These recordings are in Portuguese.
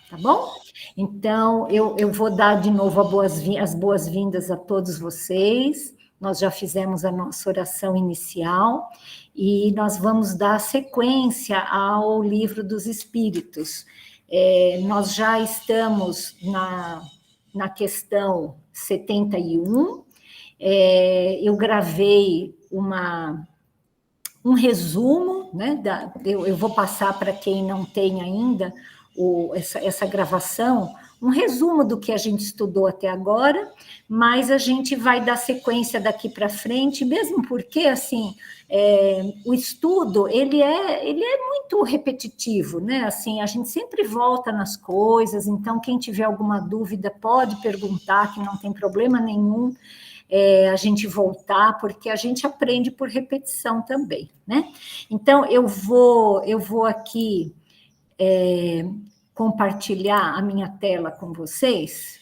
tá bom? Então, eu vou dar de novo as boas-vindas a todos vocês. Nós já fizemos a nossa oração inicial e nós vamos dar sequência ao Livro dos Espíritos. Nós já estamos na questão 71. Eu gravei um resumo, né? Eu vou passar para quem não tem ainda essa gravação, um resumo do que a gente estudou até agora, mas a gente vai dar sequência daqui para frente, mesmo porque, assim, o estudo, ele é muito repetitivo, né? Assim, a gente sempre volta nas coisas, então, quem tiver alguma dúvida pode perguntar, que não tem problema nenhum, a gente voltar, porque a gente aprende por repetição também, né? Então, eu vou aqui compartilhar a minha tela com vocês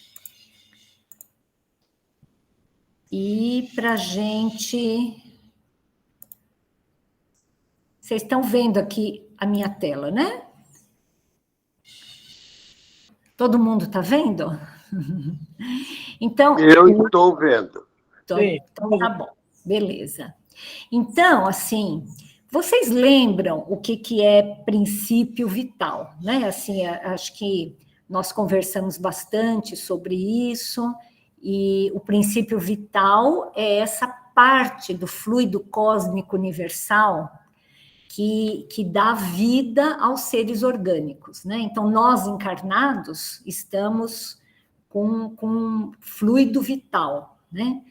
e para a gente... Vocês estão vendo aqui a minha tela, né? Todo mundo está vendo? Então... Eu estou vendo. Então, tá bom, beleza. Então, assim, vocês lembram o que é princípio vital, né? Assim, acho que nós conversamos bastante sobre isso, e o princípio vital é essa parte do fluido cósmico universal que dá vida aos seres orgânicos, né? Então, nós encarnados estamos com fluido vital, né?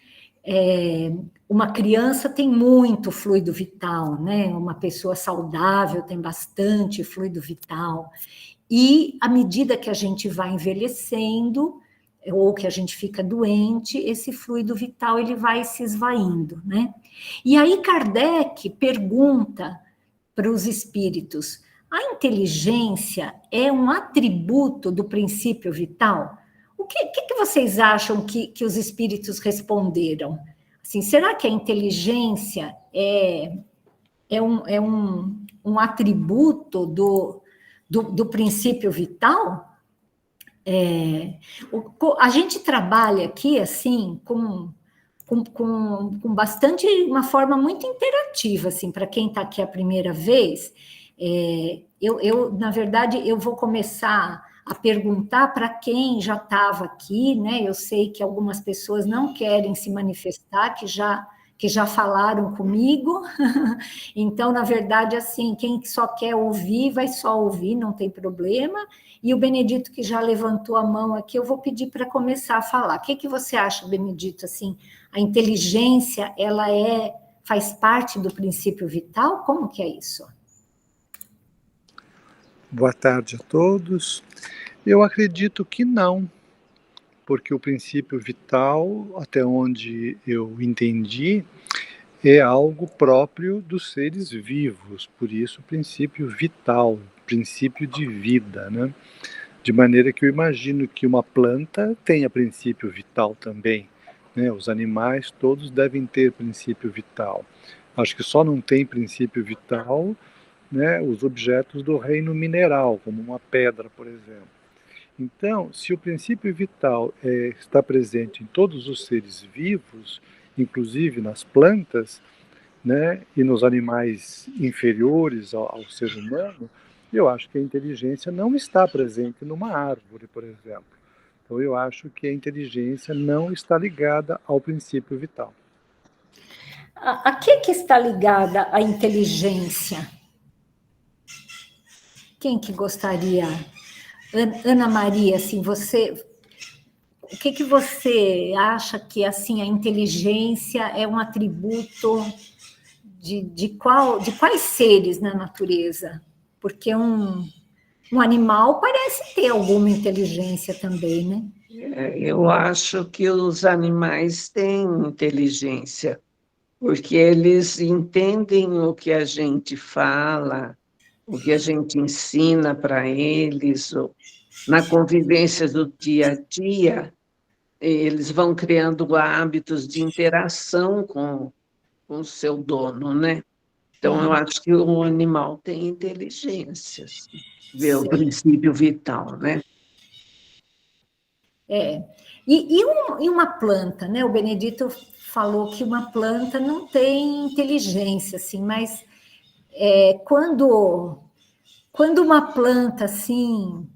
Uma criança tem muito fluido vital, né? Uma pessoa saudável tem bastante fluido vital. E à medida que a gente vai envelhecendo, ou que a gente fica doente, esse fluido vital ele vai se esvaindo, né? E aí Kardec pergunta para os espíritos: a inteligência é um atributo do princípio vital? O que vocês acham que os espíritos responderam? Assim, será que a inteligência é um atributo do princípio vital? A gente trabalha aqui, assim, com bastante, uma forma muito interativa, assim, para quem está aqui a primeira vez. Na verdade, eu vou começar a perguntar para quem já estava aqui, né? Eu sei que algumas pessoas não querem se manifestar, que já falaram comigo. Então, na verdade, assim, quem só quer ouvir, vai só ouvir, não tem problema. E o Benedito, que já levantou a mão aqui, eu vou pedir para começar a falar. O que você acha, Benedito? Assim, a inteligência, ela faz parte do princípio vital? Como que é isso? Boa tarde a todos. Eu acredito que não, porque o princípio vital, até onde eu entendi, é algo próprio dos seres vivos, por isso o princípio vital, princípio de vida, né? De maneira que eu imagino que uma planta tenha princípio vital também, né? Os animais todos devem ter princípio vital. Acho que só não tem princípio vital, né, os objetos do reino mineral, como uma pedra, por exemplo. Então, se o princípio vital está presente em todos os seres vivos, inclusive nas plantas, né, e nos animais inferiores ao ser humano, eu acho que a inteligência não está presente numa árvore, por exemplo. Então, eu acho que a inteligência não está ligada ao princípio vital. A que está ligada a inteligência? Quem que gostaria? Ana Maria, assim, o que você acha que, assim, a inteligência é um atributo de quais seres na natureza? Porque um animal parece ter alguma inteligência também, né? Eu acho que os animais têm inteligência, porque eles entendem o que a gente fala, o que a gente ensina para eles, na convivência do dia a dia, eles vão criando hábitos de interação com o seu dono, né? Então, eu acho que o animal tem inteligência, vê o princípio vital, né? E uma planta, né? O Benedito falou que uma planta não tem inteligência, assim, mas quando uma planta, assim,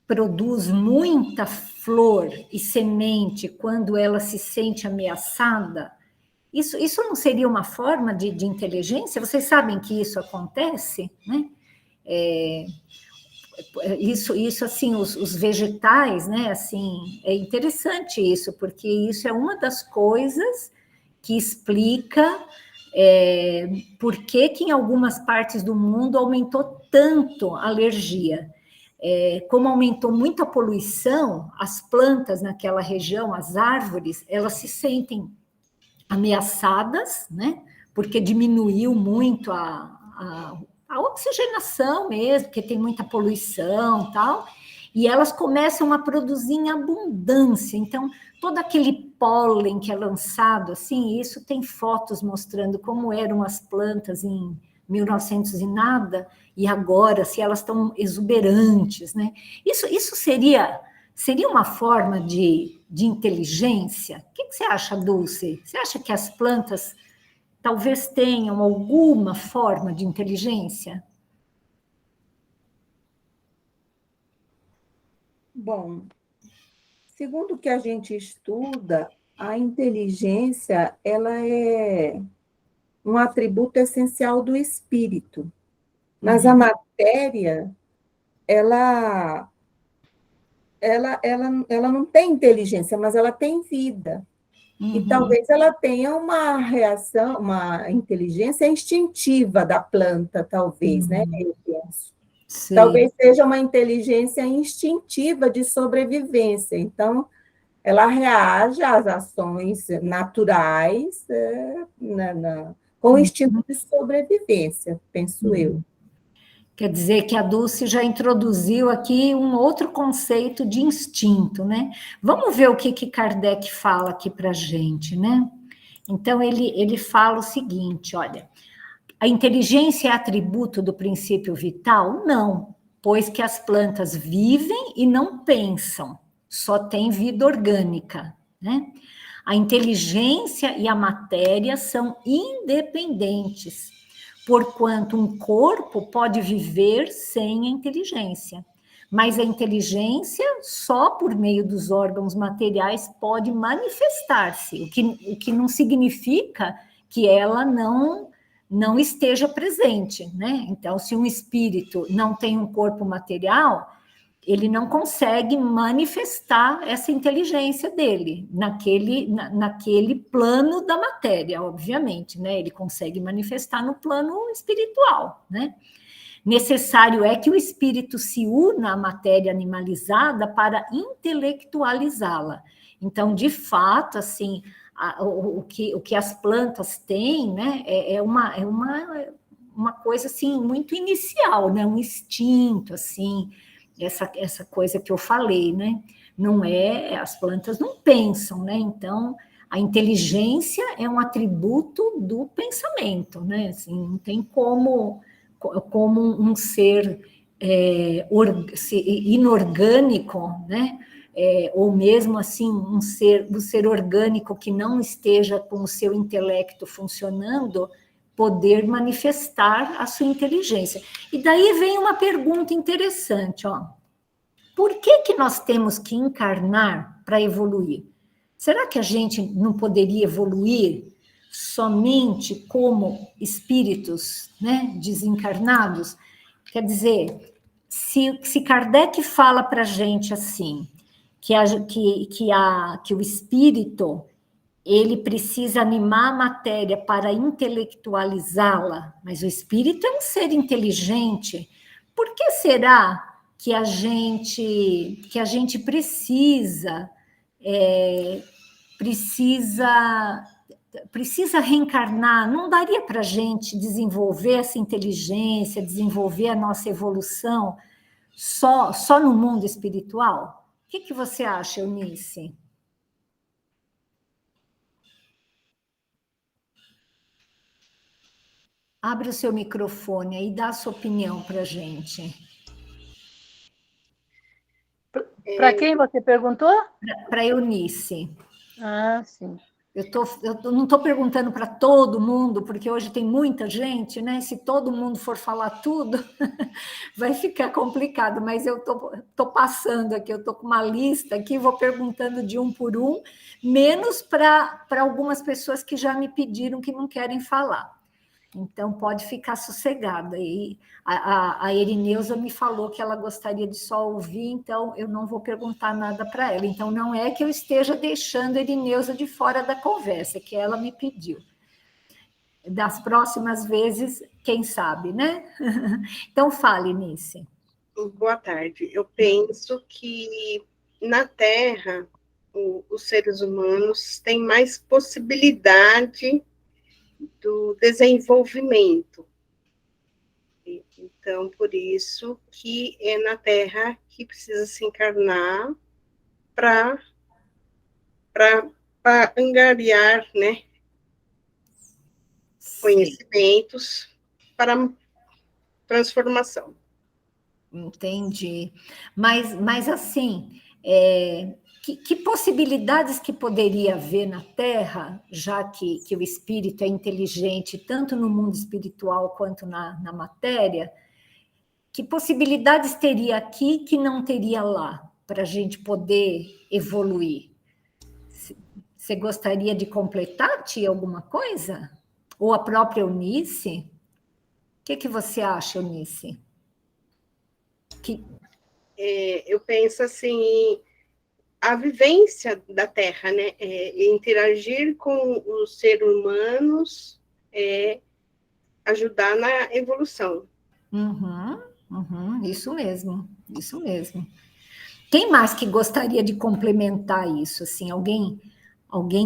produz muita flor e semente quando ela se sente ameaçada, isso não seria uma forma de inteligência? Vocês sabem que isso acontece, né? Isso assim, os vegetais, né? Assim, é interessante isso, porque isso é uma das coisas que explica por que em algumas partes do mundo aumentou tanto a alergia. Como aumentou muito a poluição, as plantas naquela região, as árvores, elas se sentem ameaçadas, né? Porque diminuiu muito a oxigenação mesmo, porque tem muita poluição e tal, e elas começam a produzir em abundância. Então, todo aquele pólen que é lançado, assim, isso tem fotos mostrando como eram as plantas em 1900 e nada, e agora, se elas estão exuberantes, né? Isso seria uma forma de inteligência? O que você acha, Dulce? Você acha que as plantas talvez tenham alguma forma de inteligência? Bom, segundo o que a gente estuda, a inteligência ela é um atributo essencial do espírito. Mas a matéria, ela, ela não tem inteligência, mas ela tem vida. E talvez ela tenha uma reação, uma inteligência instintiva da planta, talvez, né? Eu penso. Sim. Talvez seja uma inteligência instintiva de sobrevivência. Então, ela reage às ações naturais com o instinto de sobrevivência, penso eu. Quer dizer que a Dulce já introduziu aqui um outro conceito de instinto, né? Vamos ver o que Kardec fala aqui para a gente, né? Então, ele fala o seguinte, olha, a inteligência é atributo do princípio vital? Não, pois que as plantas vivem e não pensam, só têm vida orgânica, né? A inteligência e a matéria são independentes, porquanto um corpo pode viver sem a inteligência. Mas a inteligência, só por meio dos órgãos materiais, pode manifestar-se, o que não significa que ela não esteja presente, né? Então, se um espírito não tem um corpo material, ele não consegue manifestar essa inteligência dele naquele plano da matéria, obviamente, né? Ele consegue manifestar no plano espiritual, né? Necessário é que o espírito se una à matéria animalizada para intelectualizá-la. Então, de fato, assim, o que as plantas têm, né, é uma coisa assim muito inicial, né, um instinto, assim, essa coisa que eu falei, né? Não é, as plantas não pensam, né? Então, a inteligência é um atributo do pensamento, né? Assim, não tem como um ser inorgânico, né? Ou mesmo assim um ser orgânico que não esteja com o seu intelecto funcionando, poder manifestar a sua inteligência. E daí vem uma pergunta interessante, ó. Por que nós temos que encarnar para evoluir? Será que a gente não poderia evoluir somente como espíritos, né, desencarnados? Quer dizer, se Kardec fala para a gente assim, que o espírito ele precisa animar a matéria para intelectualizá-la, mas o espírito é um ser inteligente. Por que será que a gente precisa reencarnar? Não daria para a gente desenvolver essa inteligência, desenvolver a nossa evolução só no mundo espiritual? O que você acha, Eunice? Abre o seu microfone e dá a sua opinião para a gente. Para quem você perguntou? Para Eunice. Ah, sim. Eu não estou perguntando para todo mundo, porque hoje tem muita gente, né? Se todo mundo for falar tudo, vai ficar complicado, mas eu estou passando aqui, eu estou com uma lista aqui, vou perguntando de um por um, menos para algumas pessoas que já me pediram que não querem falar. Então, pode ficar sossegada. E a Erineusa me falou que ela gostaria de só ouvir, então eu não vou perguntar nada para ela. Então, não é que eu esteja deixando a Erineusa de fora da conversa, é que ela me pediu. Das próximas vezes, quem sabe, né? Então, fale, Nice. Boa tarde. Eu penso que na Terra, os seres humanos têm mais possibilidade do desenvolvimento. Então, por isso que é na Terra que precisa se encarnar para angariar, né, conhecimentos para transformação. Entendi. Mas assim, que possibilidades que poderia haver na Terra, já que o espírito é inteligente, tanto no mundo espiritual quanto na matéria, que possibilidades teria aqui que não teria lá, para a gente poder evoluir? Você gostaria de completar, tia, alguma coisa? Ou a própria Eunice? O que você acha, Eunice? Eu penso assim, a vivência da Terra, né? Interagir com os seres humanos, ajudar na evolução. Isso mesmo, isso mesmo. Quem mais que gostaria de complementar isso? Assim, alguém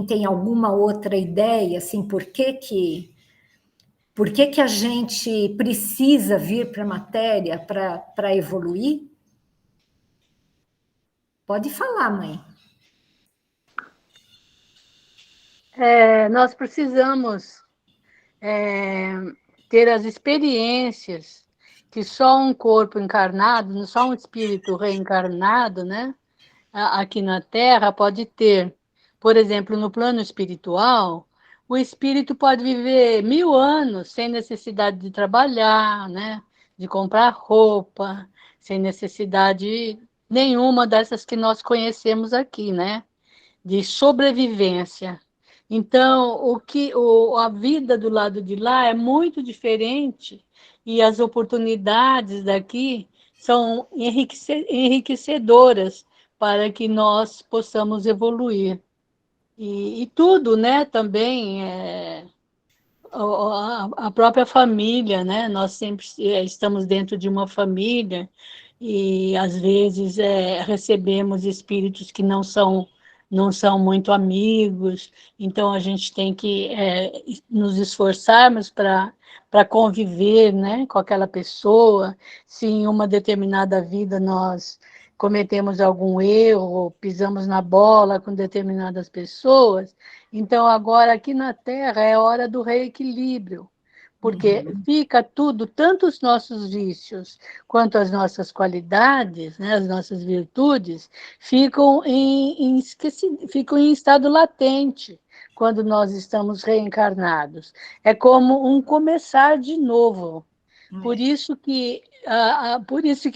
tem alguma outra ideia? Assim, por que a gente precisa vir para a matéria para evoluir? Pode falar, mãe. Nós precisamos ter as experiências que só um corpo encarnado, só um espírito reencarnado, né, aqui na Terra pode ter. Por exemplo, no plano espiritual, o espírito pode viver 1000 anos sem necessidade de trabalhar, né, de comprar roupa, sem necessidade nenhuma dessas que nós conhecemos aqui, né, de sobrevivência. Então, a vida do lado de lá é muito diferente e as oportunidades daqui são enriquecedoras para que nós possamos evoluir. E tudo, né, também, a própria família, né? Nós sempre estamos dentro de uma família e, às vezes, recebemos espíritos que não são muito amigos, então a gente tem que nos esforçarmos para conviver, né, com aquela pessoa. Se em uma determinada vida nós cometemos algum erro, pisamos na bola com determinadas pessoas, então agora aqui na Terra é hora do reequilíbrio, porque fica tudo, tanto os nossos vícios quanto as nossas qualidades, né, as nossas virtudes, ficam em estado latente quando nós estamos reencarnados. É como um começar de novo. Por isso que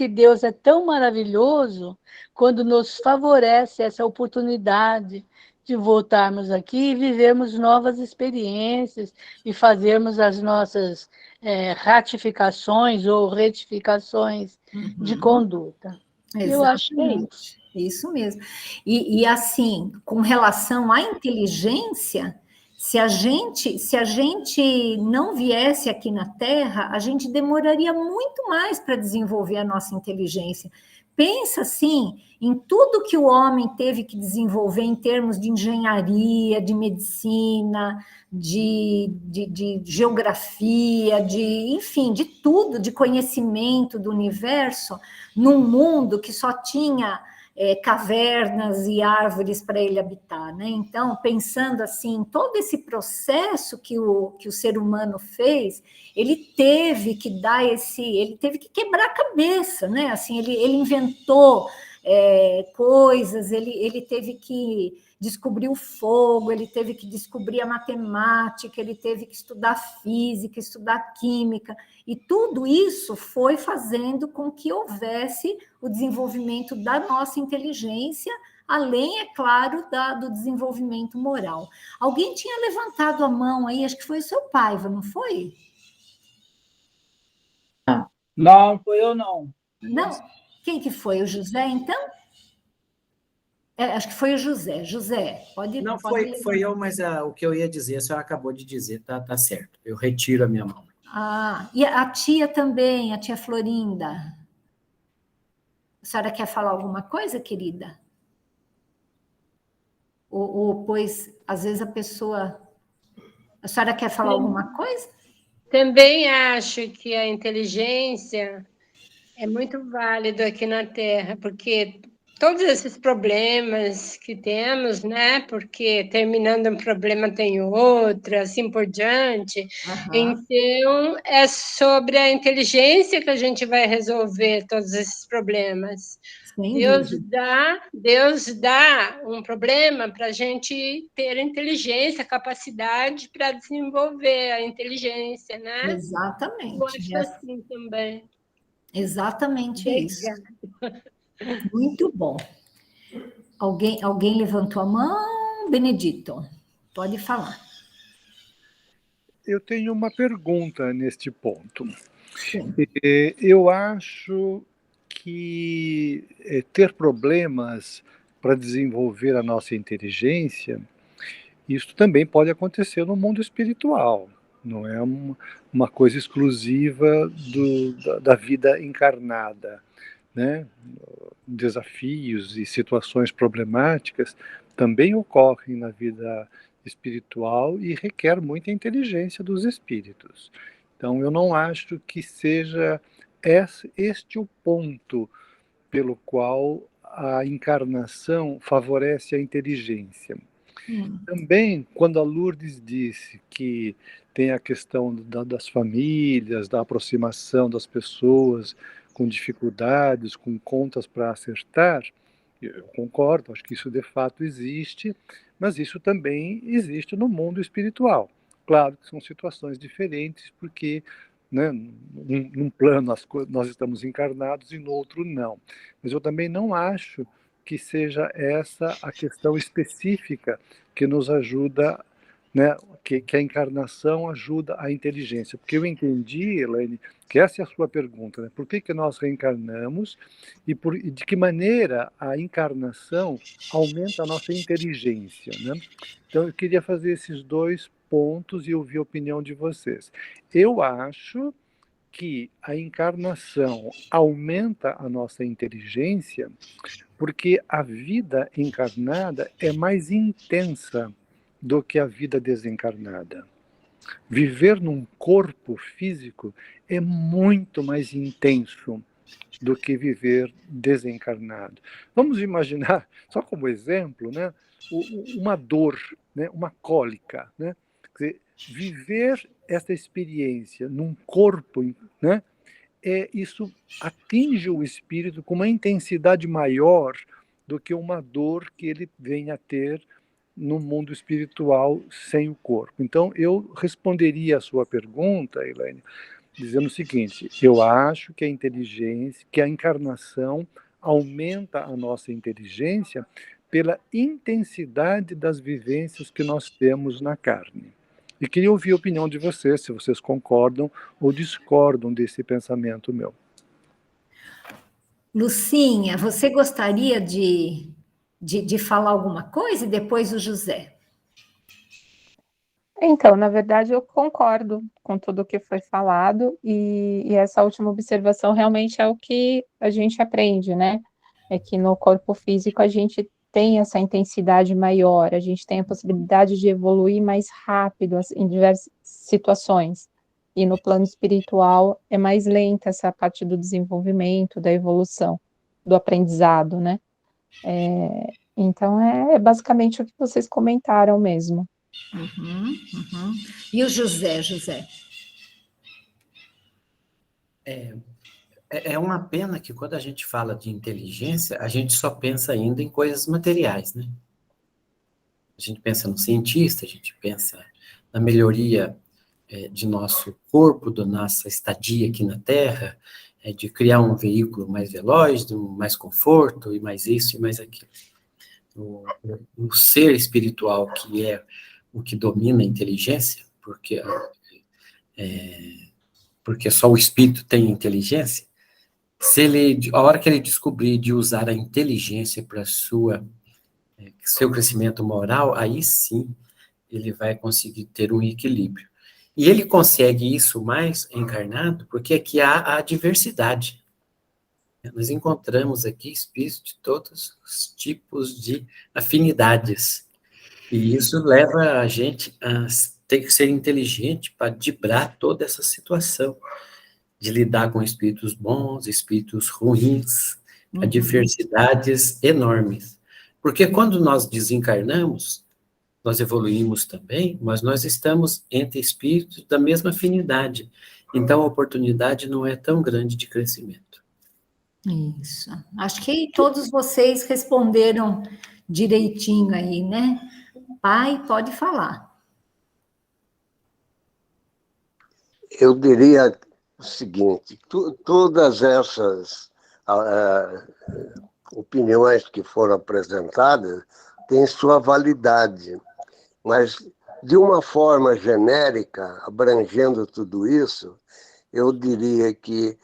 Deus é tão maravilhoso quando nos favorece essa oportunidade de voltarmos aqui e vivermos novas experiências e fazermos as nossas ratificações ou retificações de conduta. Exatamente. Eu acho que é isso. Isso mesmo. E assim, com relação à inteligência, se a gente não viesse aqui na Terra, a gente demoraria muito mais para desenvolver a nossa inteligência. Pensa assim em tudo que o homem teve que desenvolver em termos de engenharia, de medicina, de geografia, enfim, de tudo, de conhecimento do universo, num mundo que só tinha cavernas e árvores para ele habitar, né? Então, pensando assim, todo esse processo que o ser humano fez, ele teve que quebrar a cabeça, né? Assim, ele inventou coisas, ele teve que descobrir o fogo, ele teve que descobrir a matemática, ele teve que estudar física, estudar química, e tudo isso foi fazendo com que houvesse o desenvolvimento da nossa inteligência, além, é claro, do desenvolvimento moral. Alguém tinha levantado a mão aí, acho que foi o seu Paiva, não foi? Não, foi eu não. Não? Quem que foi? O José, então? Acho que foi o José. José, pode... Não, pode foi eu, mas o que eu ia dizer, a senhora acabou de dizer, tá certo. Eu retiro a minha mão. E a tia também, a tia Florinda. A senhora quer falar alguma coisa, querida? Pois, às vezes a pessoa... A senhora quer falar alguma coisa? Também acho que a inteligência é muito válida aqui na Terra, porque todos esses problemas que temos, né? Porque terminando um problema tem outro, assim por diante. Então, é sobre a inteligência que a gente vai resolver todos esses problemas. Deus dá um problema para a gente ter inteligência, capacidade para desenvolver a inteligência, né? Exatamente. Eu acho assim também. Exatamente isso. Muito bom. Alguém levantou a mão? Benedito, pode falar. Eu tenho uma pergunta neste ponto. Eu acho que ter problemas para desenvolver a nossa inteligência, isso também pode acontecer no mundo espiritual. Não é uma coisa exclusiva da vida encarnada, né? Desafios e situações problemáticas também ocorrem na vida espiritual e requer muita inteligência dos espíritos. Então, eu não acho que seja este o ponto pelo qual a encarnação favorece a inteligência. Também, quando a Lourdes disse que tem a questão das famílias, da aproximação das pessoas com dificuldades, com contas para acertar, eu concordo, acho que isso de fato existe, mas isso também existe no mundo espiritual. Claro que são situações diferentes, porque, né, num plano nós estamos encarnados e no outro não. Mas eu também não acho que seja essa a questão específica que nos ajuda, né, que a encarnação ajuda a inteligência. Porque eu entendi, Elaine, que essa é a sua pergunta, né? Por que nós reencarnamos e de que maneira a encarnação aumenta a nossa inteligência, né? Então, eu queria fazer esses dois pontos e ouvir a opinião de vocês. Eu acho que a encarnação aumenta a nossa inteligência porque a vida encarnada é mais intensa do que a vida desencarnada. Viver num corpo físico é muito mais intenso do que viver desencarnado. Vamos imaginar, só como exemplo, né, uma dor, né, uma cólica, né? Quer dizer, viver essa experiência num corpo, né, isso atinge o espírito com uma intensidade maior do que uma dor que ele venha a ter no mundo espiritual sem o corpo. Então, eu responderia a sua pergunta, Elaine, dizendo o seguinte: eu acho que a inteligência, que a encarnação aumenta a nossa inteligência pela intensidade das vivências que nós temos na carne. E queria ouvir a opinião de vocês, se vocês concordam ou discordam desse pensamento meu. Lucinha, você gostaria de falar alguma coisa e depois o José? Então, na verdade, eu concordo com tudo o que foi falado e essa última observação realmente é o que a gente aprende, né? É que no corpo físico a gente tem essa intensidade maior, a gente tem a possibilidade de evoluir mais rápido em diversas situações. E no plano espiritual é mais lenta essa parte do desenvolvimento, da evolução, do aprendizado, né? Então, é basicamente o que vocês comentaram mesmo. E o José? É uma pena que quando a gente fala de inteligência, a gente só pensa ainda em coisas materiais, né? A gente pensa no cientista, a gente pensa na melhoria de nosso corpo, da nossa estadia aqui na Terra, de criar um veículo mais veloz, de mais conforto, e mais isso e mais aquilo. O ser espiritual, que é o que domina a inteligência, porque só o espírito tem inteligência, a hora que ele descobrir de usar a inteligência para seu crescimento moral, aí sim ele vai conseguir ter um equilíbrio. E ele consegue isso mais encarnado porque aqui há a diversidade. Nós encontramos aqui espíritos de todos os tipos de afinidades. E isso leva a gente a ter que ser inteligente para driblar toda essa situação, de lidar com espíritos bons, espíritos ruins, a diversidades enormes. Porque quando nós desencarnamos, nós evoluímos também, mas nós estamos entre espíritos da mesma afinidade. Então, a oportunidade não é tão grande de crescimento. Isso. Acho que todos vocês responderam direitinho aí, né? Pai, pode falar. Eu diria o seguinte, todas essas opiniões que foram apresentadas têm sua validade, mas de uma forma genérica, abrangendo tudo isso, eu diria que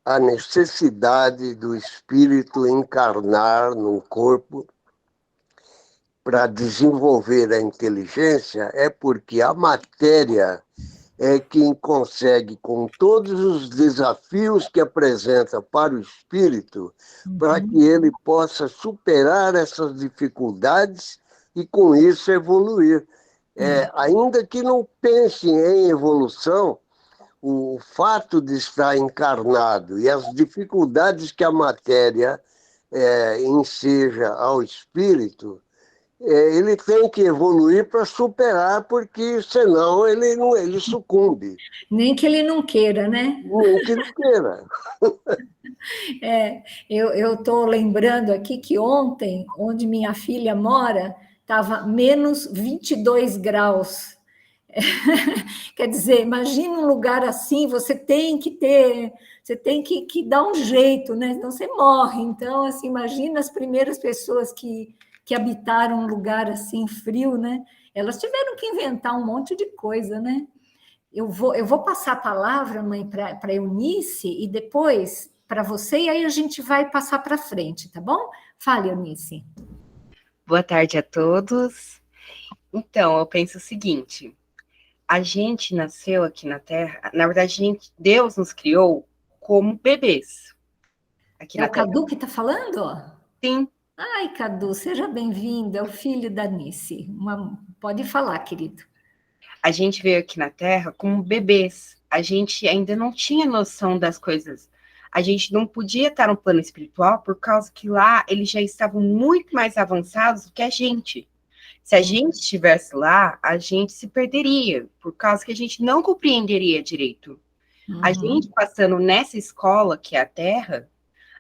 a necessidade do espírito encarnar num corpo para desenvolver a inteligência é porque a matéria é quem consegue, com todos os desafios que apresenta para o espírito, para que ele possa superar essas dificuldades e, com isso, evoluir. Ainda que não pense em evolução, o fato de estar encarnado e as dificuldades que a matéria enseja ao espírito, ele tem que evoluir para superar, porque senão ele sucumbe. Nem que ele não queira, né? Nem que não queira. Eu estou lembrando aqui que ontem, onde minha filha mora, estava menos 22 graus. Quer dizer, imagina um lugar assim, você tem que dar um jeito, né? Senão você morre. Então, assim, imagina as primeiras pessoas que habitaram um lugar assim frio, né? Elas tiveram que inventar um monte de coisa, né? Eu vou passar a palavra, mãe, para Eunice e depois para você, e aí a gente vai passar para frente, tá bom? Fale, Eunice. Boa tarde a todos. Então, eu penso o seguinte, a gente nasceu aqui na Terra, na verdade, Deus nos criou como bebês. Aqui na Terra. Cadu que está falando? Sim. Ai, Cadu, seja bem-vindo, é o filho da Nice. Pode falar, querido. A gente veio aqui na Terra como bebês. A gente ainda não tinha noção das coisas. A gente não podia estar no plano espiritual por causa que lá eles já estavam muito mais avançados do que a gente. Se a gente estivesse lá, a gente se perderia, por causa que a gente não compreenderia direito. A gente passando nessa escola, que é a Terra,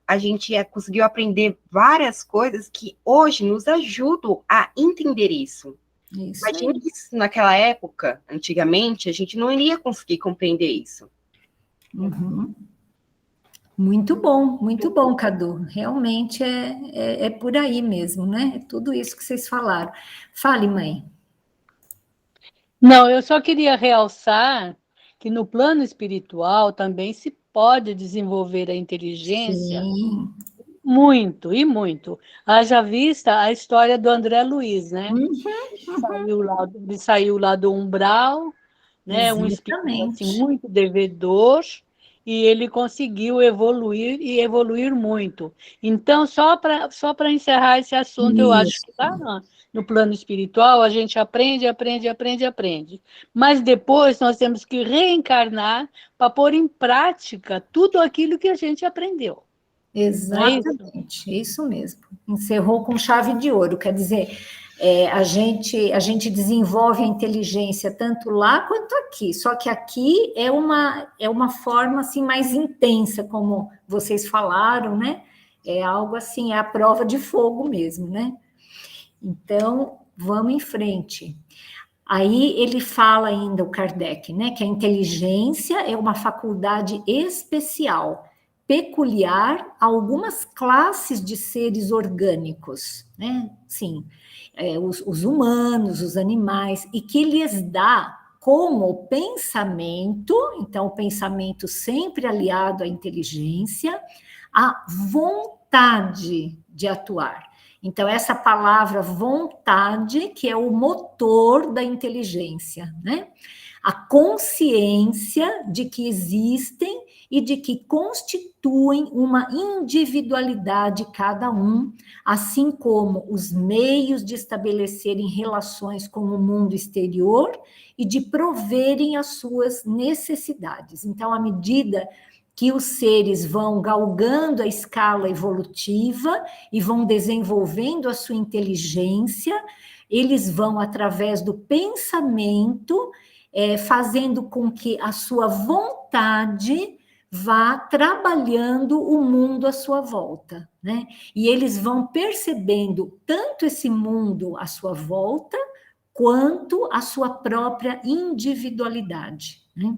a gente conseguiu aprender várias coisas que hoje nos ajudam a entender isso. Imagina que naquela época, antigamente, a gente não iria conseguir compreender isso. Muito bom, Cadu. Realmente é por aí mesmo, né? É tudo isso que vocês falaram. Fale, mãe. Não, eu só queria realçar que no plano espiritual também se pode desenvolver a inteligência. Sim. Muito, e muito. Haja vista a história do André Luiz, né? Ele saiu lá do umbral, né? Um espírito assim, muito devedor, e ele conseguiu evoluir e evoluir muito. Então, só para encerrar esse assunto, eu acho que lá no plano espiritual a gente aprende. Mas depois nós temos que reencarnar para pôr em prática tudo aquilo que a gente aprendeu. Exatamente, isso mesmo. Encerrou com chave de ouro, quer dizer, a gente desenvolve a inteligência tanto lá quanto aqui, só que aqui é uma forma assim mais intensa, como vocês falaram, né? É algo assim, é a prova de fogo mesmo, né? Então, vamos em frente. Aí ele fala ainda, o Kardec, né, que a inteligência é uma faculdade especial, peculiar a algumas classes de seres orgânicos, né? Sim, os humanos, os animais, e que lhes dá como pensamento, então o pensamento sempre aliado à inteligência, a vontade de atuar. Então, essa palavra vontade, que é o motor da inteligência, né? A consciência de que existem e de que constituem uma individualidade cada um, assim como os meios de estabelecerem relações com o mundo exterior e de proverem as suas necessidades. Então, à medida que os seres vão galgando a escala evolutiva e vão desenvolvendo a sua inteligência, eles vão, através do pensamento, fazendo com que a sua vontade vá trabalhando o mundo à sua volta, né? E eles vão percebendo tanto esse mundo à sua volta, quanto a sua própria individualidade, né?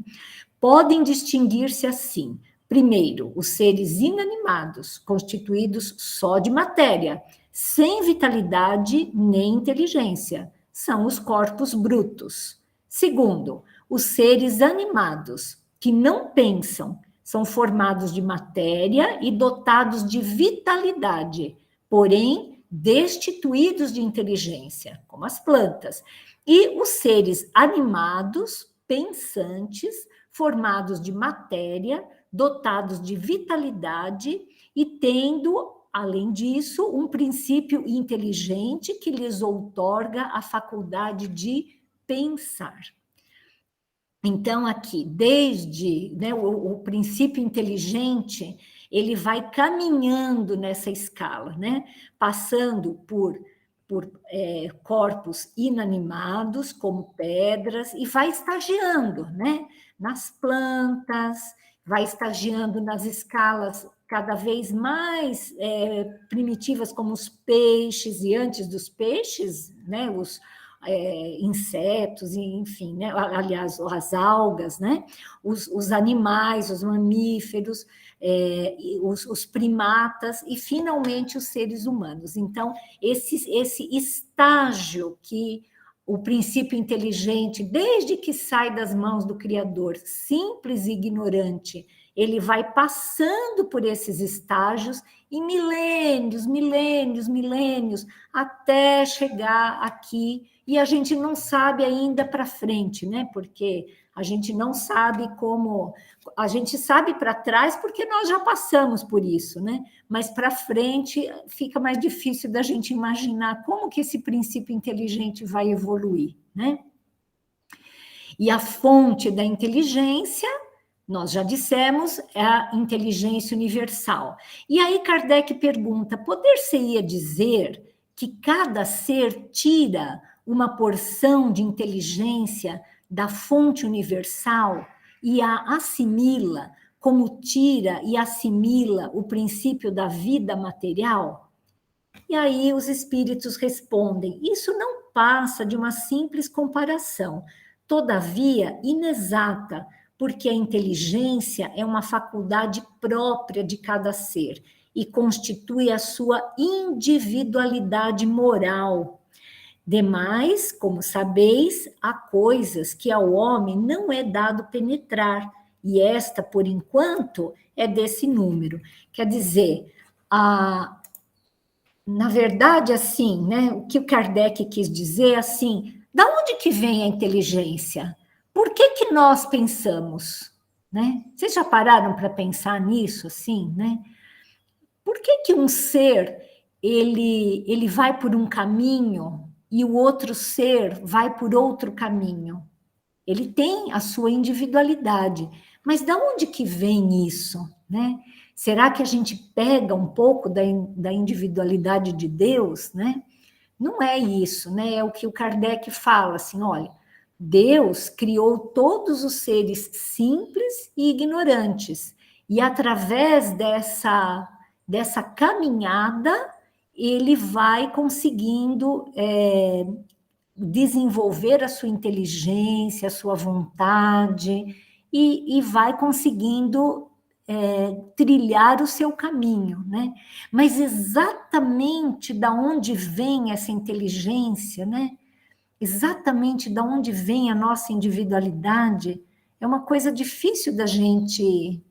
Podem distinguir-se assim: primeiro, os seres inanimados, constituídos só de matéria, sem vitalidade nem inteligência, são os corpos brutos. Segundo, os seres animados, que não pensam, são formados de matéria e dotados de vitalidade, porém destituídos de inteligência, como as plantas. E os seres animados, pensantes, formados de matéria, dotados de vitalidade e tendo, além disso, um princípio inteligente que lhes outorga a faculdade de pensar. Então, aqui, desde, né, o princípio inteligente, ele vai caminhando nessa escala, né, passando por corpos inanimados, como pedras, e vai estagiando, né, nas plantas, vai estagiando nas escalas cada vez mais primitivas, como os peixes, e antes dos peixes, né, os insetos, enfim, né, aliás, as algas, né, os animais, os mamíferos, os primatas e, finalmente, os seres humanos. Então, esse estágio que o princípio inteligente, desde que sai das mãos do Criador, simples e ignorante, ele vai passando por esses estágios em milênios, milênios, milênios, até chegar aqui, e a gente não sabe ainda para frente, né? Porque a gente não sabe como... A gente sabe para trás porque nós já passamos por isso, né? Mas para frente fica mais difícil da gente imaginar como que esse princípio inteligente vai evoluir, né? E a fonte da inteligência, nós já dissemos, é a inteligência universal. E aí Kardec pergunta, poder-se-ia dizer que cada ser tira uma porção de inteligência da fonte universal e a assimila, como tira e assimila o princípio da vida material? E aí os espíritos respondem, isso não passa de uma simples comparação, todavia inexata, porque a inteligência é uma faculdade própria de cada ser e constitui a sua individualidade moral. Demais, como sabeis, há coisas que ao homem não é dado penetrar, e esta, por enquanto, é desse número. Quer dizer, na verdade, assim, né, o que o Kardec quis dizer é assim, da onde que vem a inteligência? Por que nós pensamos? Né? Vocês já pararam para pensar nisso, assim, né? Por que um ser, ele vai por um caminho e o outro ser vai por outro caminho? Ele tem a sua individualidade, mas de onde que vem isso, né? Será que a gente pega um pouco da individualidade de Deus, né? Não é isso, né? É o que o Kardec fala, assim, olha, Deus criou todos os seres simples e ignorantes, e através dessa caminhada, ele vai conseguindo desenvolver a sua inteligência, a sua vontade, e vai conseguindo trilhar o seu caminho, né? Mas exatamente da onde vem essa inteligência, né? Exatamente da onde vem a nossa individualidade, é uma coisa difícil da gente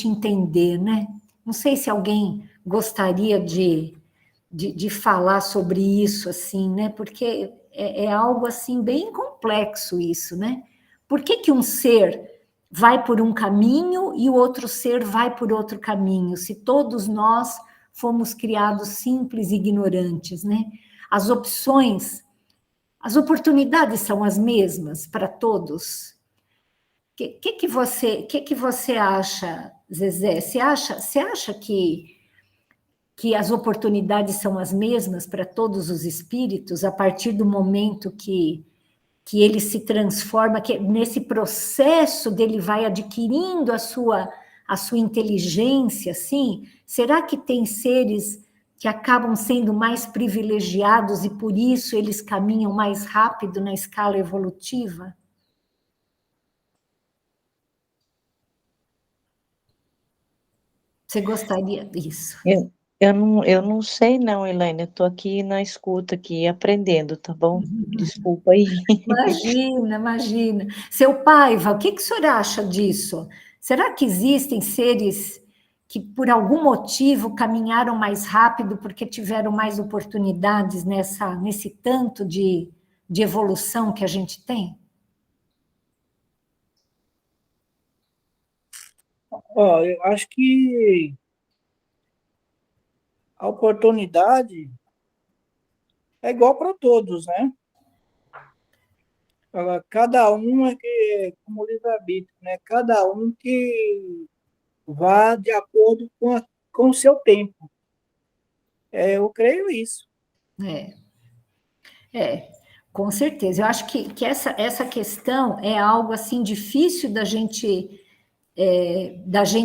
entender, né? Não sei se alguém gostaria de falar sobre isso, assim, né? Porque é algo, assim, bem complexo isso, né? Por que um ser vai por um caminho e o outro ser vai por outro caminho, se todos nós fomos criados simples e ignorantes, né? As opções, as oportunidades são as mesmas para todos. O que você acha, Zezé? Você acha que as oportunidades são as mesmas para todos os espíritos a partir do momento que ele se transforma, que nesse processo dele vai adquirindo a sua inteligência, assim? Será que tem seres que acabam sendo mais privilegiados e por isso eles caminham mais rápido na escala evolutiva? Você gostaria disso? Eu não sei não, Elaine, eu estou aqui na escuta, aqui, aprendendo, tá bom? Desculpa aí. Imagina. Seu Paiva, o que o senhor acha disso? Será que existem seres que, por algum motivo, caminharam mais rápido porque tiveram mais oportunidades nesse tanto de evolução que a gente tem? Eu acho que a oportunidade é igual para todos, né? Cada um como o livre-arbítrio, né? Cada um que vá de acordo com o seu tempo. Eu creio isso. Com certeza. Eu acho que essa questão é algo assim difícil da gente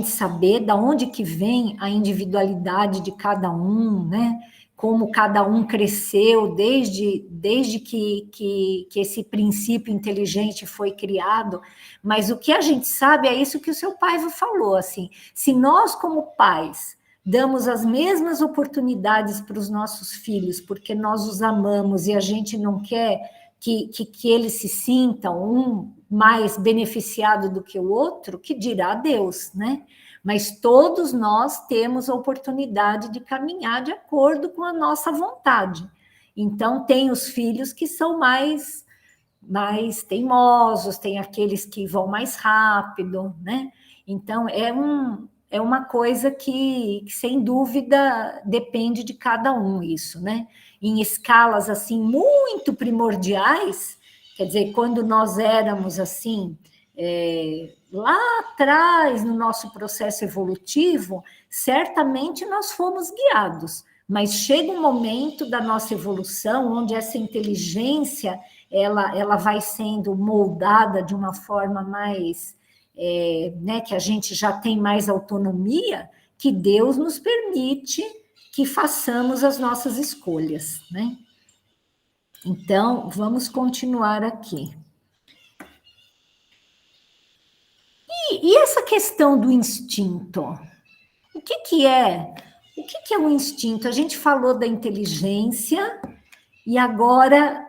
saber da onde que vem a individualidade de cada um, né? Como cada um cresceu desde que esse princípio inteligente foi criado, mas o que a gente sabe é isso que o seu Paiva falou, assim, se nós como pais damos as mesmas oportunidades para os nossos filhos, porque nós os amamos e a gente não quer que eles se sintam um mais beneficiado do que o outro, que dirá Deus, né? Mas todos nós temos a oportunidade de caminhar de acordo com a nossa vontade. Então, tem os filhos que são mais teimosos, tem aqueles que vão mais rápido, né? Então, é uma coisa que, sem dúvida, depende de cada um, isso, né? Em escalas, assim, muito primordiais, quer dizer, quando nós éramos, assim, lá atrás, no nosso processo evolutivo, certamente nós fomos guiados, mas chega um momento da nossa evolução onde essa inteligência, ela vai sendo moldada de uma forma mais... né, que a gente já tem mais autonomia, que Deus nos permite que façamos as nossas escolhas, né? Então, vamos continuar aqui. E essa questão do instinto? O que é o instinto? A gente falou da inteligência, e agora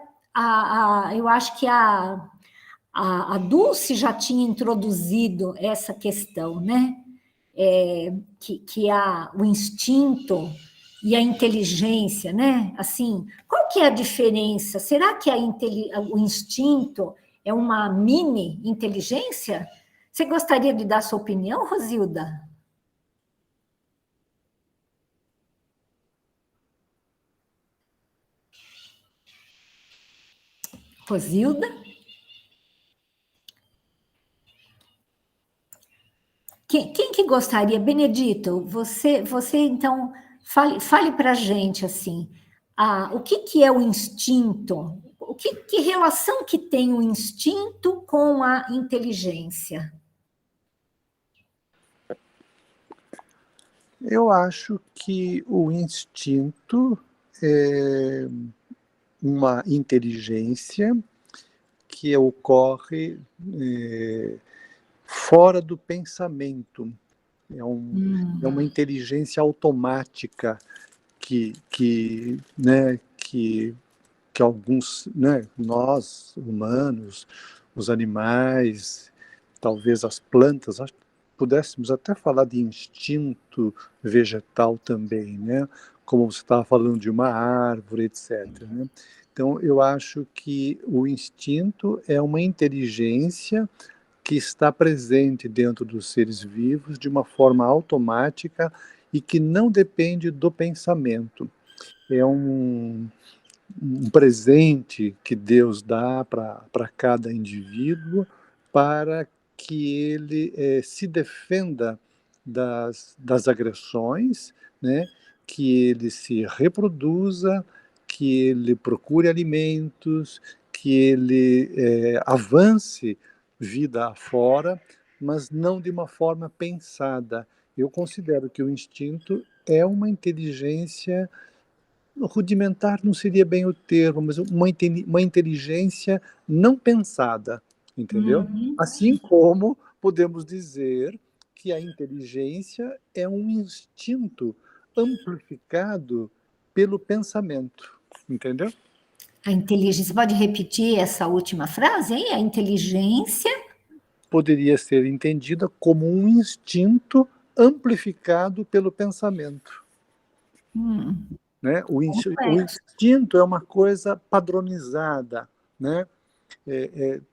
eu acho que a Dulce já tinha introduzido essa questão, né? Que o instinto e a inteligência, né? Assim, qual que é a diferença? Será que o instinto é uma mini inteligência? Você gostaria de dar sua opinião, Rosilda? Rosilda? Quem que gostaria, Benedito, você então, fale para a gente, assim, o que é o instinto? Que relação que tem o instinto com a inteligência? Eu acho que o instinto é uma inteligência que ocorre fora do pensamento. É uma inteligência automática que alguns, né, nós, humanos, os animais, talvez as plantas, pudéssemos até falar de instinto vegetal também, né? Como você estava falando de uma árvore, etc. Né? Então, eu acho que o instinto é uma inteligência que está presente dentro dos seres vivos de uma forma automática e que não depende do pensamento. É um presente que Deus dá para cada indivíduo para que ele se defenda das agressões, né? Que ele se reproduza, que ele procure alimentos, que ele avance vida afora, mas não de uma forma pensada. Eu considero que o instinto é uma inteligência rudimentar, não seria bem o termo, mas uma inteligência não pensada, entendeu? Assim como podemos dizer que a inteligência é um instinto amplificado pelo pensamento, entendeu? A inteligência, você pode repetir essa última frase, hein? A inteligência poderia ser entendida como um instinto amplificado pelo pensamento. Né? O instinto é uma coisa padronizada, né?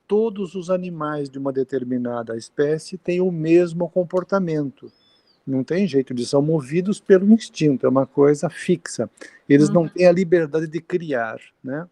Todos os animais de uma determinada espécie têm o mesmo comportamento. Não tem jeito, eles são movidos pelo instinto, é uma coisa fixa. Eles não têm a liberdade de criar, né?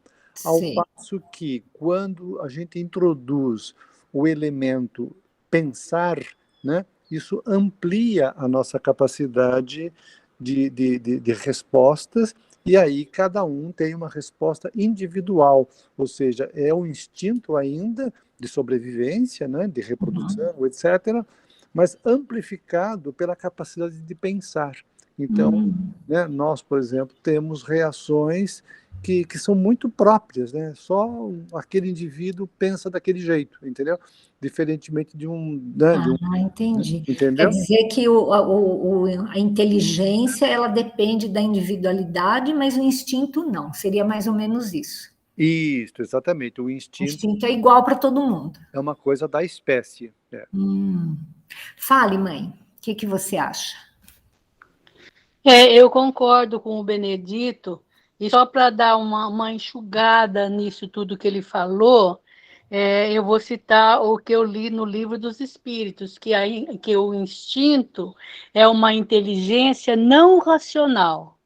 Ao passo que, quando a gente introduz o elemento pensar, né, isso amplia a nossa capacidade de respostas, e aí cada um tem uma resposta individual, ou seja, é um instinto ainda de sobrevivência, né, de reprodução, etc., mas amplificado pela capacidade de pensar. Então, né, nós, por exemplo, temos reações que são muito próprias, né? Só aquele indivíduo pensa daquele jeito, entendeu? Diferentemente de um... Né, entendi. Entendeu? Quer dizer que a inteligência, ela depende da individualidade, mas o instinto não. Seria mais ou menos isso. Isso, exatamente. O instinto é igual para todo mundo. É uma coisa da espécie. Fale, mãe. O que você acha? Eu concordo com o Benedito, e só para dar uma enxugada nisso tudo que ele falou, eu vou citar o que eu li no Livro dos Espíritos, que o instinto é uma inteligência não racional.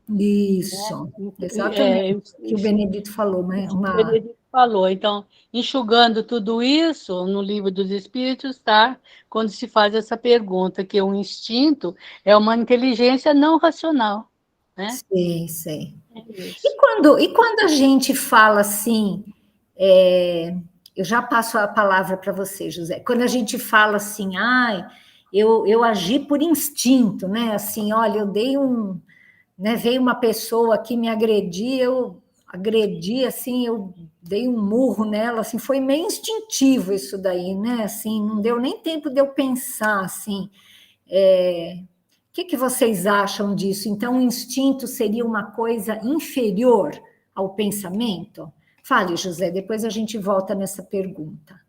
Isso, exatamente o que o Benedito falou. O Benedito falou. Então, enxugando tudo isso, no Livro dos Espíritos está quando se faz essa pergunta, que o instinto é uma inteligência não racional. Né? Sei. E quando a gente fala assim, eu já passo a palavra para você, José, quando a gente fala assim, eu agi por instinto, né? Assim, olha, eu dei né, veio uma pessoa aqui me agredir, eu agredi, assim, eu dei um murro nela, assim, foi meio instintivo isso daí, né? Assim, não deu nem tempo de eu pensar, assim. O que vocês acham disso? Então, o instinto seria uma coisa inferior ao pensamento? Fale, José, depois a gente volta nessa pergunta.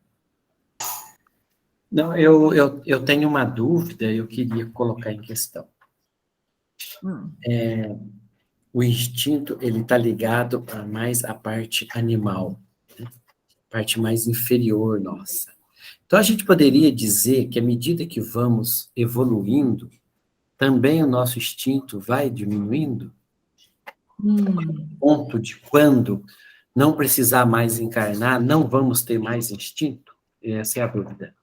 Não, eu tenho uma dúvida, eu queria colocar em questão. O instinto, ele está ligado mais à parte animal, né? Parte mais inferior nossa. Então, a gente poderia dizer que, à medida que vamos evoluindo, também o nosso instinto vai diminuindo? Ponto de quando não precisar mais encarnar, não vamos ter mais instinto? Essa é a dúvida.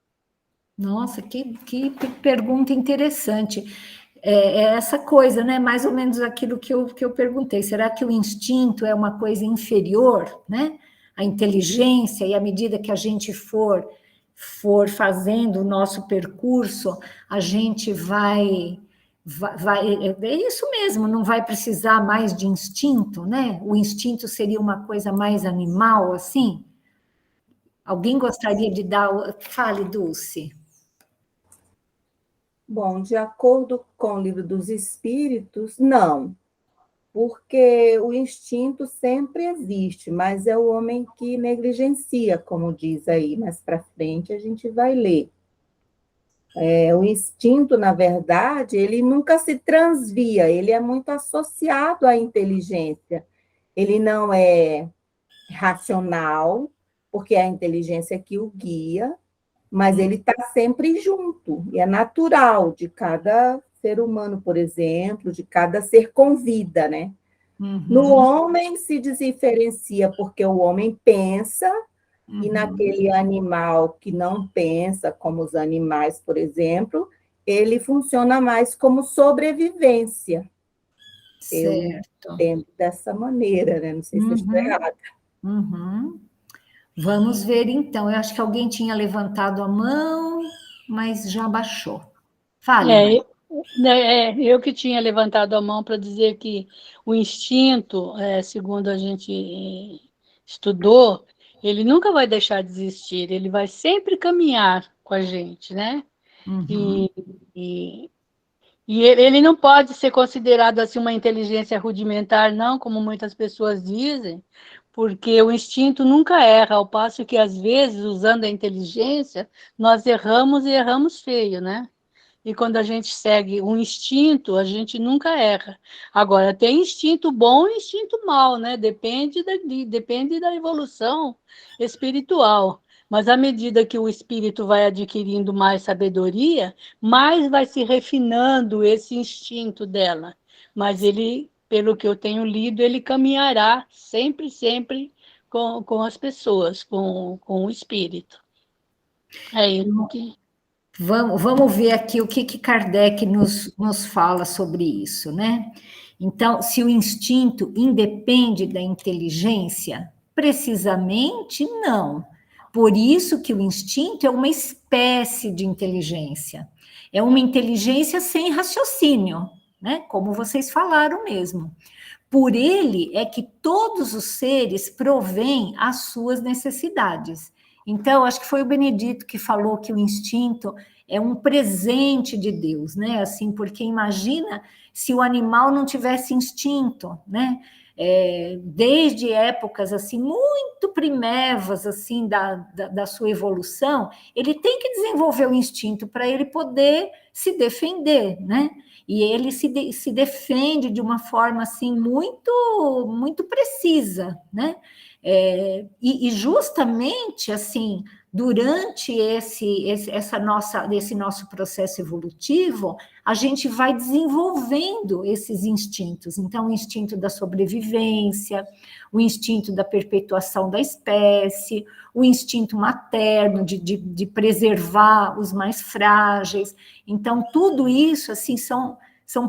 Nossa, que pergunta interessante. É essa coisa, né? Mais ou menos aquilo que eu perguntei. Será que o instinto é uma coisa inferior, né? A inteligência, e à medida que a gente for fazendo o nosso percurso, a gente vai é isso mesmo, não vai precisar mais de instinto, né? O instinto seria uma coisa mais animal, assim? Alguém gostaria de dar... Fale, Dulce. Bom, de acordo com o Livro dos Espíritos, não, porque o instinto sempre existe, mas é o homem que negligencia, como diz aí, mais para frente a gente vai ler. O instinto, na verdade, ele nunca se transvia, ele é muito associado à inteligência. Ele não é racional, porque é a inteligência que o guia, mas ele está sempre junto, e é natural de cada ser humano, por exemplo, de cada ser com vida, né? Uhum. No homem se diferencia porque o homem pensa, e naquele animal que não pensa, como os animais, por exemplo, ele funciona mais como sobrevivência. Certo. Eu entendo dessa maneira, né? Não sei se eu estou errada. Vamos ver, então. Eu acho que alguém tinha levantado a mão, mas já baixou. Fale. Eu que tinha levantado a mão para dizer que o instinto, segundo a gente estudou, ele nunca vai deixar de existir, ele vai sempre caminhar com a gente, né? E ele não pode ser considerado assim uma inteligência rudimentar, não, como muitas pessoas dizem, porque o instinto nunca erra, ao passo que, às vezes, usando a inteligência, nós erramos e erramos feio, né? E quando a gente segue um instinto, a gente nunca erra. Agora, tem instinto bom e instinto mau, né? Depende da evolução espiritual. Mas à medida que o espírito vai adquirindo mais sabedoria, mais vai se refinando esse instinto dela. Mas ele, pelo que eu tenho lido, ele caminhará sempre, sempre com as pessoas, com o espírito. É isso que... Vamos ver aqui o que Kardec nos fala sobre isso, né? Então, se o instinto independe da inteligência, precisamente não. Por isso que o instinto é uma espécie de inteligência. É uma inteligência sem raciocínio, né? Como vocês falaram mesmo. Por ele é que todos os seres provêm as suas necessidades. Então, acho que foi o Benedito que falou que o instinto é um presente de Deus, né? Assim, porque imagina se o animal não tivesse instinto, né? Desde épocas assim muito primevas assim da sua evolução, ele tem que desenvolver o instinto para ele poder se defender, né? E ele se defende de uma forma assim muito muito precisa, né? E justamente assim durante esse nosso processo evolutivo, a gente vai desenvolvendo esses instintos. Então, o instinto da sobrevivência, o instinto da perpetuação da espécie, o instinto materno de preservar os mais frágeis. Então, tudo isso assim são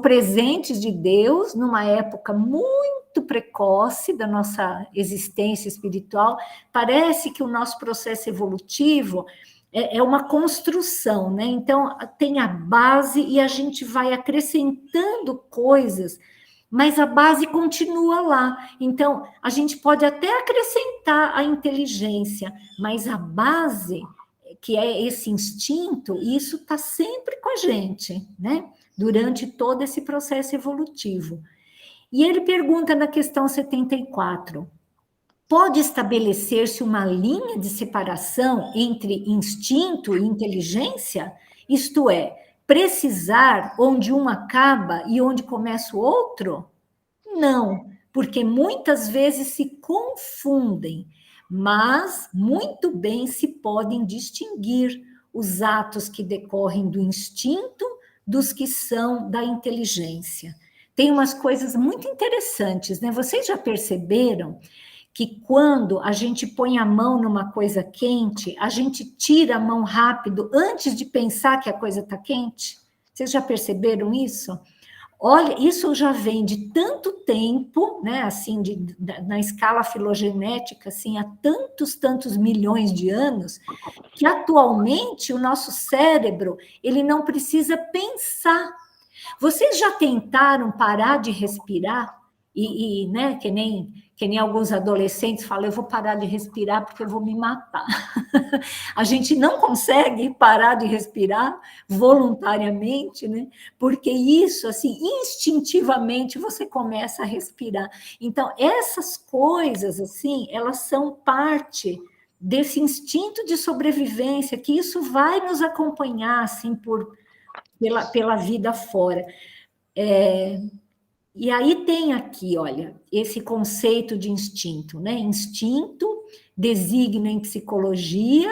presentes de Deus numa época muito precoce da nossa existência espiritual. Parece que o nosso processo evolutivo é uma construção, né? Então, tem a base e a gente vai acrescentando coisas, mas a base continua lá. Então, a gente pode até acrescentar a inteligência, mas a base, que é esse instinto, isso está sempre com a gente, né? Durante todo esse processo evolutivo. E ele pergunta na questão 74, pode estabelecer-se uma linha de separação entre instinto e inteligência? Isto é, precisar onde um acaba e onde começa o outro? Não, porque muitas vezes se confundem, mas muito bem se podem distinguir os atos que decorrem do instinto dos que são da inteligência. Tem umas coisas muito interessantes, né? Vocês já perceberam que quando a gente põe a mão numa coisa quente, a gente tira a mão rápido antes de pensar que a coisa está quente? Vocês já perceberam isso? Olha, isso já vem de tanto tempo, né, assim, na escala filogenética, assim, há tantos milhões de anos, que atualmente o nosso cérebro, ele não precisa pensar. Vocês já tentaram parar de respirar? Né, que nem alguns adolescentes falam, eu vou parar de respirar porque eu vou me matar. A gente não consegue parar de respirar voluntariamente, né? Porque isso, assim, instintivamente você começa a respirar. Então, essas coisas, assim, elas são parte desse instinto de sobrevivência, que isso vai nos acompanhar, assim, pela vida fora. E aí tem aqui, olha, esse conceito de instinto, né? Instinto designa em psicologia,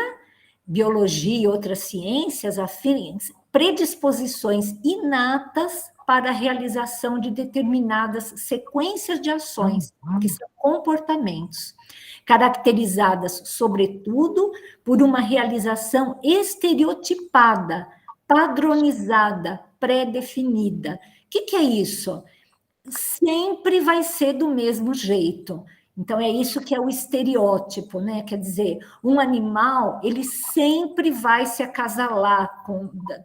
biologia e outras ciências afins predisposições inatas para a realização de determinadas sequências de ações, que são comportamentos, caracterizadas, sobretudo, por uma realização estereotipada, padronizada, pré-definida. O que é isso? Sempre vai ser do mesmo jeito. Então, é isso que é o estereótipo, né? Quer dizer, um animal, ele sempre vai se acasalar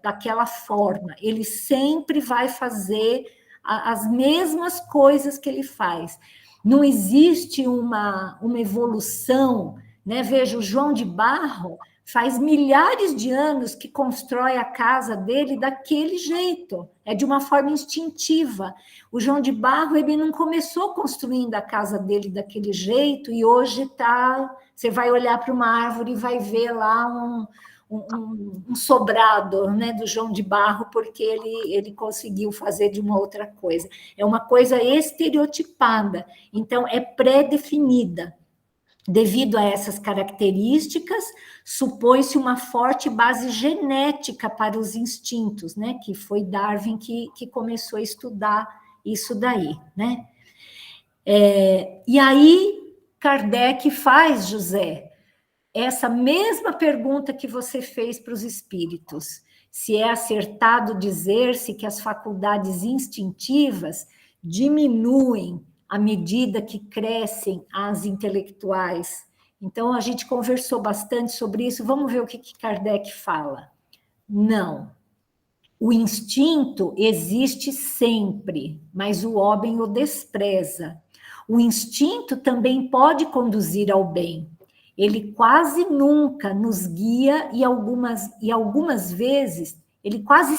daquela forma, ele sempre vai fazer as mesmas coisas que ele faz. Não existe uma evolução, né? Veja, o João de Barro faz milhares de anos que constrói a casa dele daquele jeito, é de uma forma instintiva. O João de Barro, ele não começou construindo a casa dele daquele jeito, e hoje você vai olhar para uma árvore e vai ver lá um sobrado, né, do João de Barro, porque ele conseguiu fazer de uma outra coisa. É uma coisa estereotipada, então é pré-definida. Devido a essas características, supõe-se uma forte base genética para os instintos, né? Que foi Darwin que começou a estudar isso daí, né? E aí, Kardec faz, José, essa mesma pergunta que você fez para os espíritos. Se é acertado dizer-se que as faculdades instintivas diminuem à medida que crescem as intelectuais. Então, a gente conversou bastante sobre isso. Vamos ver o que Kardec fala. Não. O instinto existe sempre, mas o homem o despreza. O instinto também pode conduzir ao bem. Ele quase nunca nos guia e algumas vezes, ele quase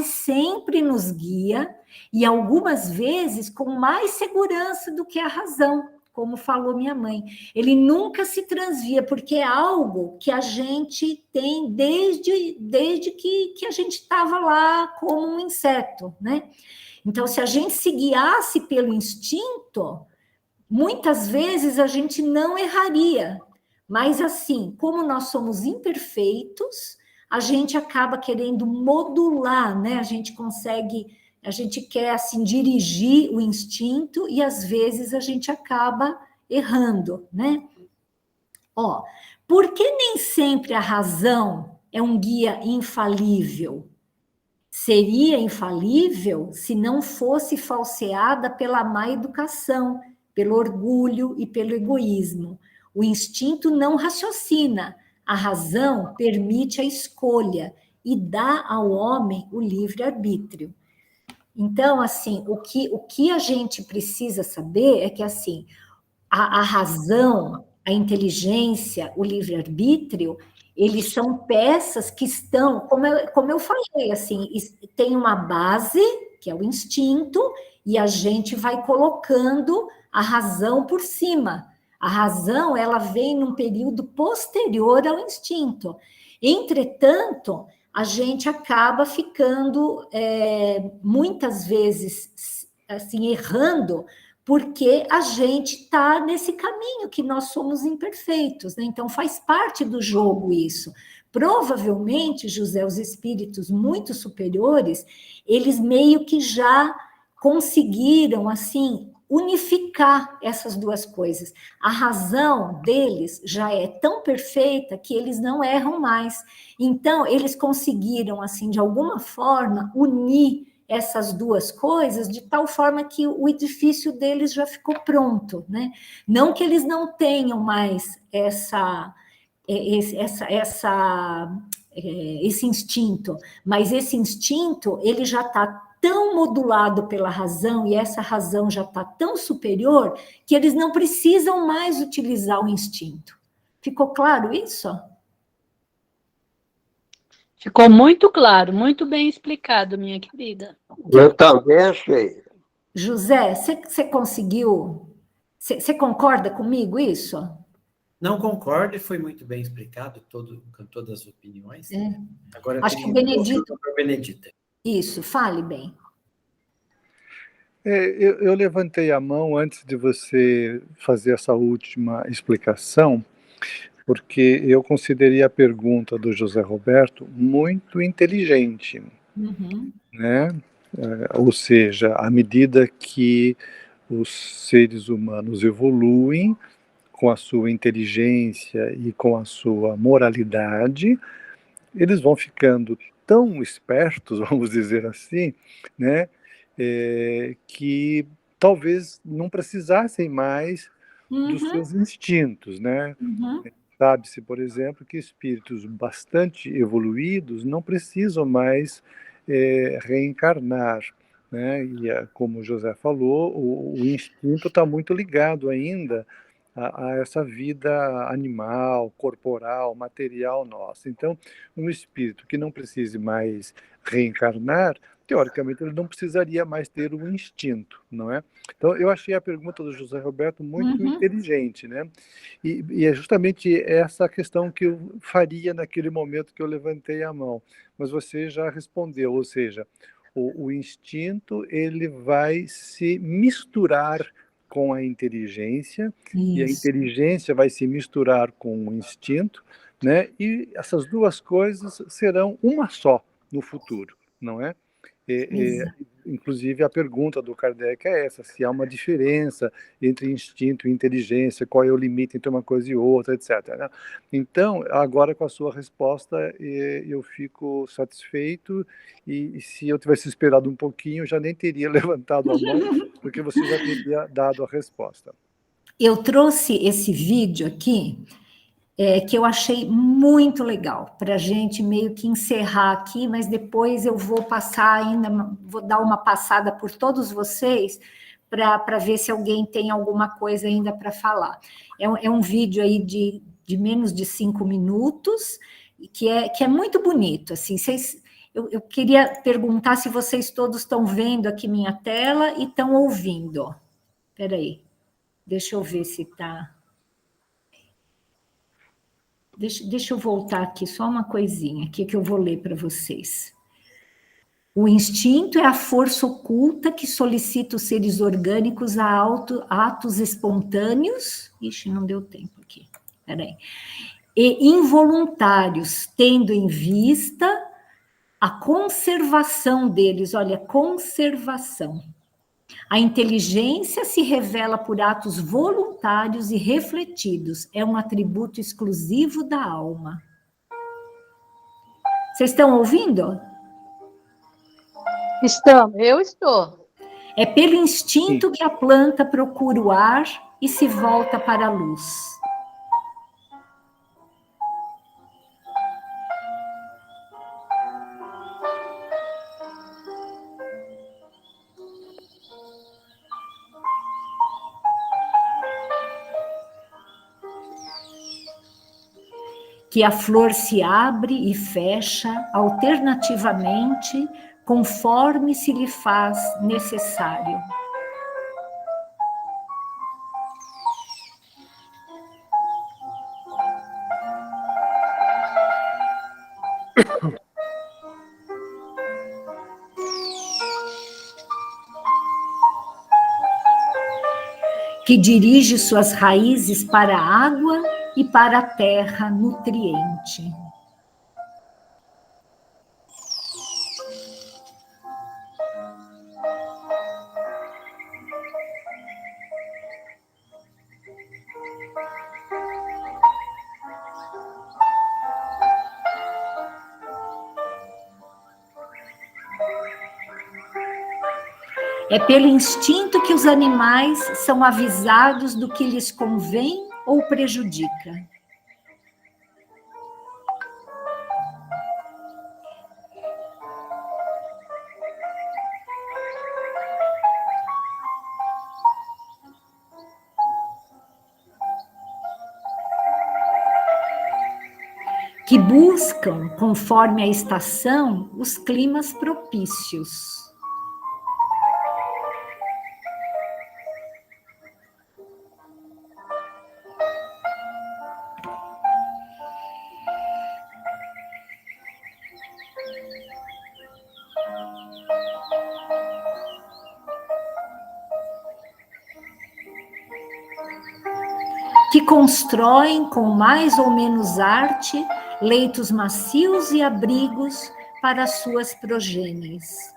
sempre nos guia e algumas vezes com mais segurança do que a razão, como falou minha mãe. Ele nunca se transvia, porque é algo que a gente tem desde que a gente estava lá como um inseto, né? Então, se a gente se guiasse pelo instinto, muitas vezes a gente não erraria, mas assim, como nós somos imperfeitos, a gente acaba querendo modular, né? A gente quer assim dirigir o instinto e às vezes a gente acaba errando, né? Por que nem sempre a razão é um guia infalível? Seria infalível se não fosse falseada pela má educação, pelo orgulho e pelo egoísmo. O instinto não raciocina, a razão permite a escolha e dá ao homem o livre-arbítrio. Então, assim, o que a gente precisa saber é que, assim, a razão, a inteligência, o livre-arbítrio, eles são peças que estão, como eu falei, assim, tem uma base, que é o instinto, e a gente vai colocando a razão por cima. A razão, ela vem num período posterior ao instinto. Entretanto, a gente acaba ficando, muitas vezes, assim, errando, porque a gente está nesse caminho que nós somos imperfeitos, né? Então, faz parte do jogo isso. Provavelmente, José, os espíritos muito superiores, eles meio que já conseguiram, assim, unificar essas duas coisas. A razão deles já é tão perfeita que eles não erram mais. Então, eles conseguiram, assim, de alguma forma, unir essas duas coisas de tal forma que o edifício deles já ficou pronto, né? Não que eles não tenham mais esse instinto, mas esse instinto ele já está tão modulado pela razão e essa razão já está tão superior que eles não precisam mais utilizar o instinto. Ficou claro isso? Ficou muito claro, muito bem explicado, minha querida. Eu também achei. José, você conseguiu? Você concorda comigo isso? Não concordo, e foi muito bem explicado, com todas as opiniões. É. Agora Acho que o Benedito... Benedita. Isso, fale bem. Eu levantei a mão antes de você fazer essa última explicação, porque eu considerei a pergunta do José Roberto muito inteligente, né? Ou seja, à medida que os seres humanos evoluem com a sua inteligência e com a sua moralidade, eles vão ficando tão espertos, vamos dizer assim, né? Que talvez não precisassem mais dos seus instintos, né? Sabe-se, por exemplo, que espíritos bastante evoluídos não precisam mais reencarnar, né? E como o José falou, o instinto está muito ligado ainda a essa vida animal, corporal, material nossa. Então, um espírito que não precise mais reencarnar, teoricamente, ele não precisaria mais ter o instinto, não é? Então, eu achei a pergunta do José Roberto muito inteligente, né? E é justamente essa questão que eu faria naquele momento que eu levantei a mão. Mas você já respondeu, ou seja, o instinto ele vai se misturar com a inteligência, e a inteligência vai se misturar com o instinto, né? E essas duas coisas serão uma só no futuro, não é? Inclusive, a pergunta do Kardec é essa, se há uma diferença entre instinto e inteligência, qual é o limite entre uma coisa e outra, etc. Né? Então, agora com a sua resposta, eu fico satisfeito, e se eu tivesse esperado um pouquinho, eu já nem teria levantado a mão, porque você já teria dado a resposta. Eu trouxe esse vídeo aqui, que eu achei muito legal, para a gente meio que encerrar aqui, mas depois eu vou passar ainda, vou dar uma passada por todos vocês, para ver se alguém tem alguma coisa ainda para falar. É um vídeo aí de menos de 5 minutos, que é muito bonito, assim, eu queria perguntar se vocês todos estão vendo aqui minha tela e estão ouvindo. Espera aí, deixa eu ver se está... Deixa eu voltar aqui, só uma coisinha aqui que eu vou ler para vocês. O instinto é a força oculta que solicita os seres orgânicos a atos espontâneos. Ixi, não deu tempo aqui. Peraí. E involuntários, tendo em vista a conservação deles. Olha, conservação. A inteligência se revela por atos voluntários e refletidos. É um atributo exclusivo da alma. Vocês estão ouvindo? Eu estou. É pelo instinto que a planta procura o ar e se volta para a luz. Que a flor se abre e fecha alternativamente, conforme se lhe faz necessário. Que dirige suas raízes para a água e para a terra nutriente. É pelo instinto que os animais são avisados do que lhes convém ou prejudica. Que buscam, conforme a estação, os climas propícios. Que constroem com mais ou menos arte leitos macios e abrigos para suas progênies.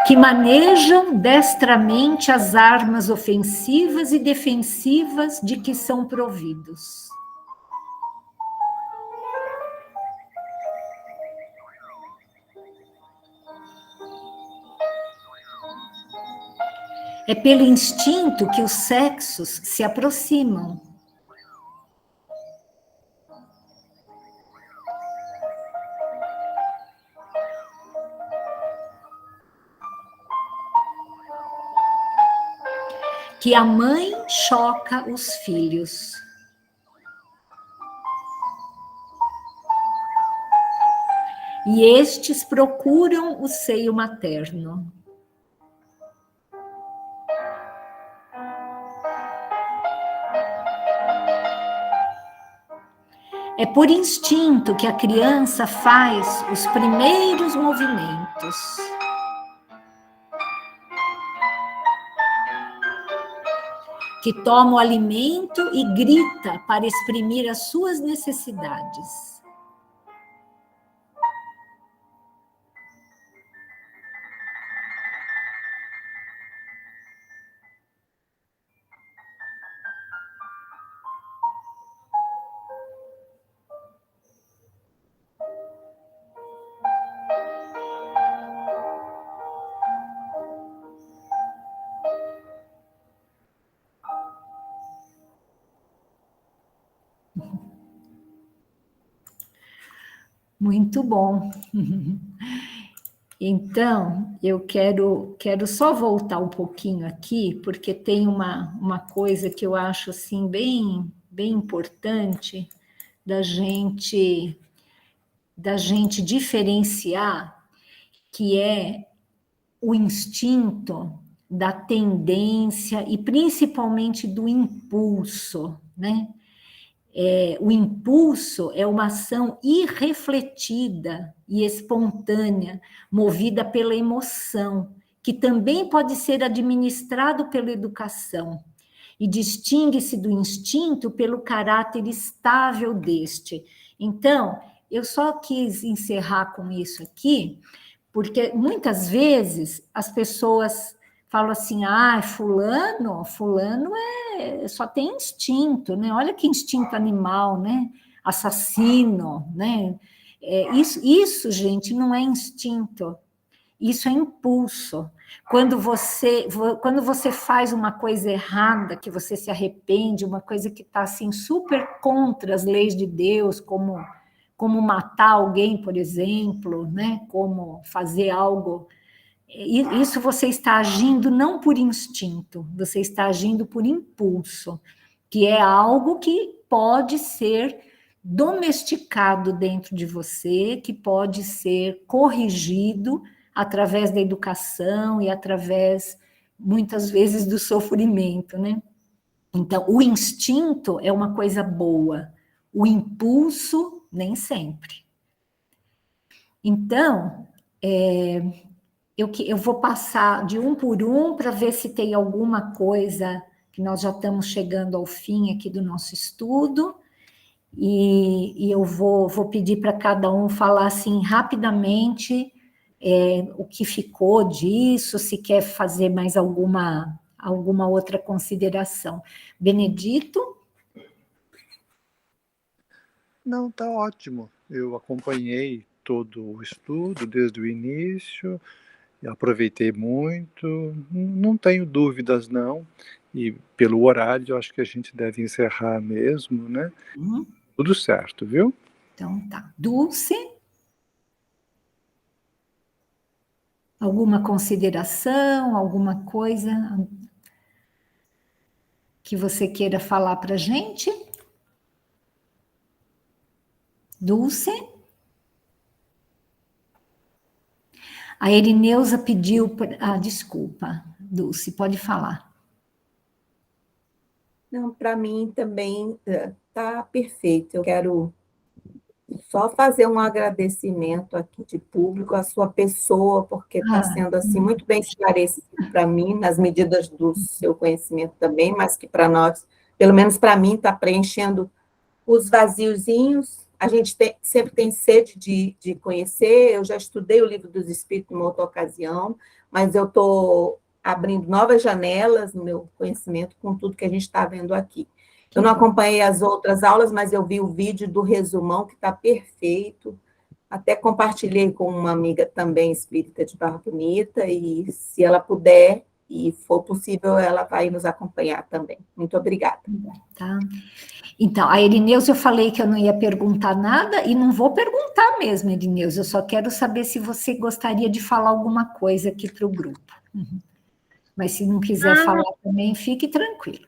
Que manejam destramente as armas ofensivas e defensivas de que são providos. É pelo instinto que os sexos se aproximam. Que a mãe choca os filhos. E estes procuram o seio materno. É por instinto que a criança faz os primeiros movimentos. Que toma o alimento e grita para exprimir as suas necessidades. Muito bom. Então, eu quero só voltar um pouquinho aqui, porque tem uma coisa que eu acho assim bem importante da gente diferenciar, que é o instinto da tendência e principalmente do impulso, né? O impulso é uma ação irrefletida e espontânea, movida pela emoção, que também pode ser administrado pela educação, e distingue-se do instinto pelo caráter estável deste. Então, eu só quis encerrar com isso aqui, porque muitas vezes as pessoas falam assim, fulano só tem instinto, né? Olha que instinto animal, né? Assassino, né? Isso, gente, não é instinto, isso é impulso. Quando você faz uma coisa errada, que você se arrepende, uma coisa que está assim, super contra as leis de Deus, como matar alguém, por exemplo, né? Como fazer algo... Isso você está agindo não por instinto, você está agindo por impulso, que é algo que pode ser domesticado dentro de você, que pode ser corrigido através da educação e através, muitas vezes, do sofrimento, né? Então, o instinto é uma coisa boa, o impulso, nem sempre. Então, eu vou passar de um por um para ver se tem alguma coisa, que nós já estamos chegando ao fim aqui do nosso estudo, e eu vou pedir para cada um falar assim rapidamente o que ficou disso, se quer fazer mais alguma outra consideração. Benedito? Não, está ótimo. Eu acompanhei todo o estudo desde o início, aproveitei muito, não tenho dúvidas não, e pelo horário acho que a gente deve encerrar mesmo, né? Tudo certo, viu? Então tá. Dulce? Alguma consideração, alguma coisa que você queira falar para a gente? Dulce? A Erineusa pediu... desculpa, Dulce, pode falar. Não, para mim também está perfeito. Eu quero só fazer um agradecimento aqui de público à sua pessoa, porque está sendo assim muito bem esclarecido para mim, nas medidas do seu conhecimento também, mas que para nós, pelo menos para mim, está preenchendo os vaziozinhos. A gente sempre tem sede de conhecer. Eu já estudei o Livro dos Espíritos em outra ocasião, mas eu estou abrindo novas janelas no meu conhecimento com tudo que a gente está vendo aqui. Eu não acompanhei as outras aulas, mas eu vi o vídeo do resumão, que está perfeito. Até compartilhei com uma amiga também espírita de Barra Bonita, e se ela puder e for possível, ela vai nos acompanhar também. Muito obrigada. Tá. Então, a Erineusa, eu falei que eu não ia perguntar nada, e não vou perguntar mesmo, Erineusa, eu só quero saber se você gostaria de falar alguma coisa aqui para o grupo. Mas se não quiser falar também, fique tranquilo.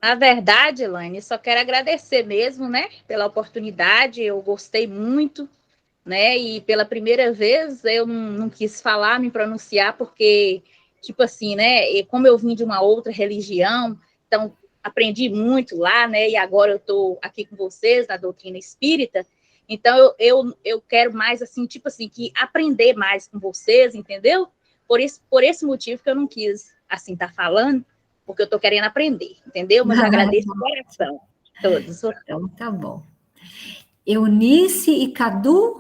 Na verdade, Elaine, só quero agradecer mesmo, né, pela oportunidade, eu gostei muito, né, e pela primeira vez eu não quis falar, me pronunciar, porque, tipo assim, né, como eu vim de uma outra religião, então aprendi muito lá, né, e agora eu estou aqui com vocês, na doutrina espírita, então eu quero mais, assim, tipo assim, que aprender mais com vocês, entendeu? Por esse motivo que eu não quis, assim, estar falando, porque eu estou querendo aprender, entendeu? Mas agradeço de coração a todos. Então, tá bom. Eunice e Cadu?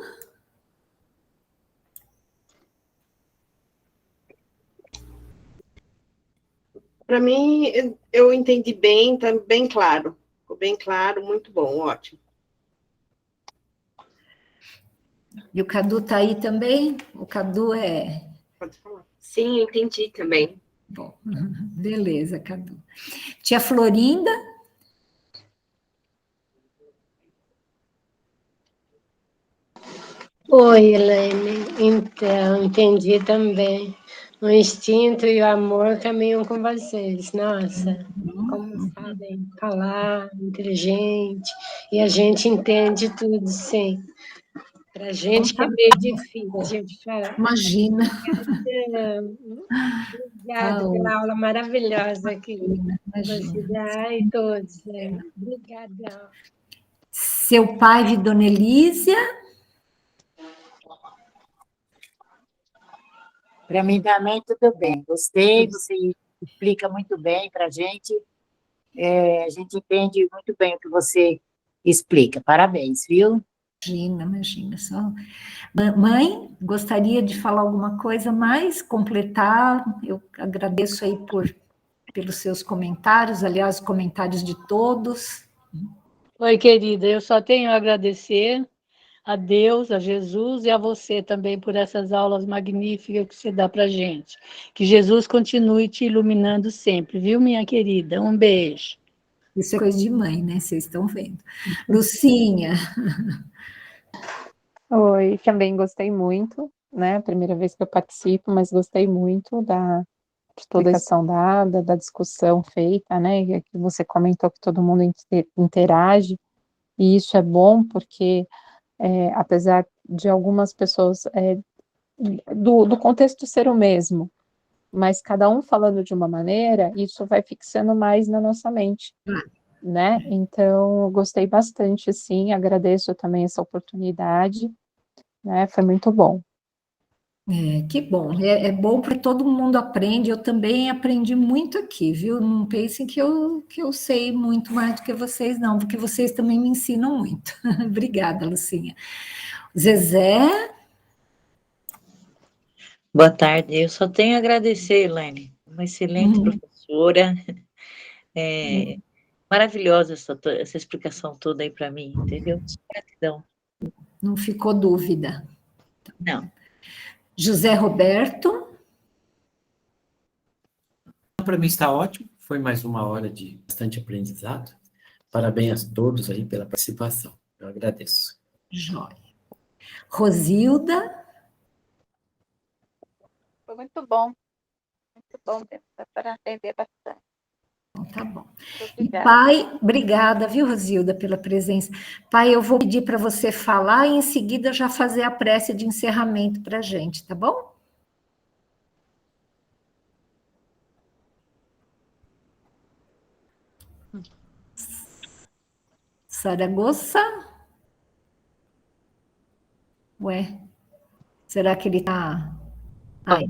Para mim, eu entendi bem, está bem claro. Ficou bem claro, muito bom, ótimo. E o Cadu está aí também? O Cadu é... Pode falar. Sim, entendi também. Bom, beleza, Cadu. Tia Florinda? Oi, Elaine. Então, entendi também. O instinto e o amor caminham com vocês. Nossa, como sabem falar, inteligente, e a gente entende tudo, sim. Para a gente que é meio difícil de falar. Imagina. Obrigada pela aula maravilhosa que você dá e todos. Obrigada. Seu pai, Dona Elísia? Para mim também tudo bem. Gostei, você explica muito bem para a gente. A gente entende muito bem o que você explica. Parabéns, viu? Imagina só. Mãe, gostaria de falar alguma coisa mais, completar? Eu agradeço aí pelos seus comentários, aliás, os comentários de todos. Oi, querida, eu só tenho a agradecer a Deus, a Jesus e a você também por essas aulas magníficas que você dá para a gente. Que Jesus continue te iluminando sempre, viu, minha querida? Um beijo. Isso é coisa de mãe, né? Vocês estão vendo. Lucinha. Oi, também gostei muito, né? Primeira vez que eu participo, mas gostei muito de toda a explicação dada, da discussão feita, né? Que você comentou que todo mundo interage, e isso é bom porque, apesar de algumas pessoas, do contexto ser o mesmo, mas cada um falando de uma maneira, isso vai fixando mais na nossa mente, né? Então, eu gostei bastante, sim, agradeço também essa oportunidade, né? Foi muito bom. Que bom, é bom porque todo mundo aprende, eu também aprendi muito aqui, viu? Não pensem que eu sei muito mais do que vocês, não, porque vocês também me ensinam muito. Obrigada, Lucinha. Zezé? Boa tarde, eu só tenho a agradecer, Elaine, uma excelente professora, maravilhosa essa explicação toda aí para mim, entendeu? Gratidão. Não ficou dúvida. Não. José Roberto? Para mim está ótimo, foi mais uma hora de bastante aprendizado. Parabéns a todos aí pela participação, eu agradeço. Jóia. Rosilda? Foi muito bom dá para aprender bastante. Tá bom. E pai, obrigada, viu, Rosilda, pela presença. Pai, eu vou pedir para você falar e em seguida já fazer a prece de encerramento para a gente, tá bom? Saragossa? Ué, será que ele está...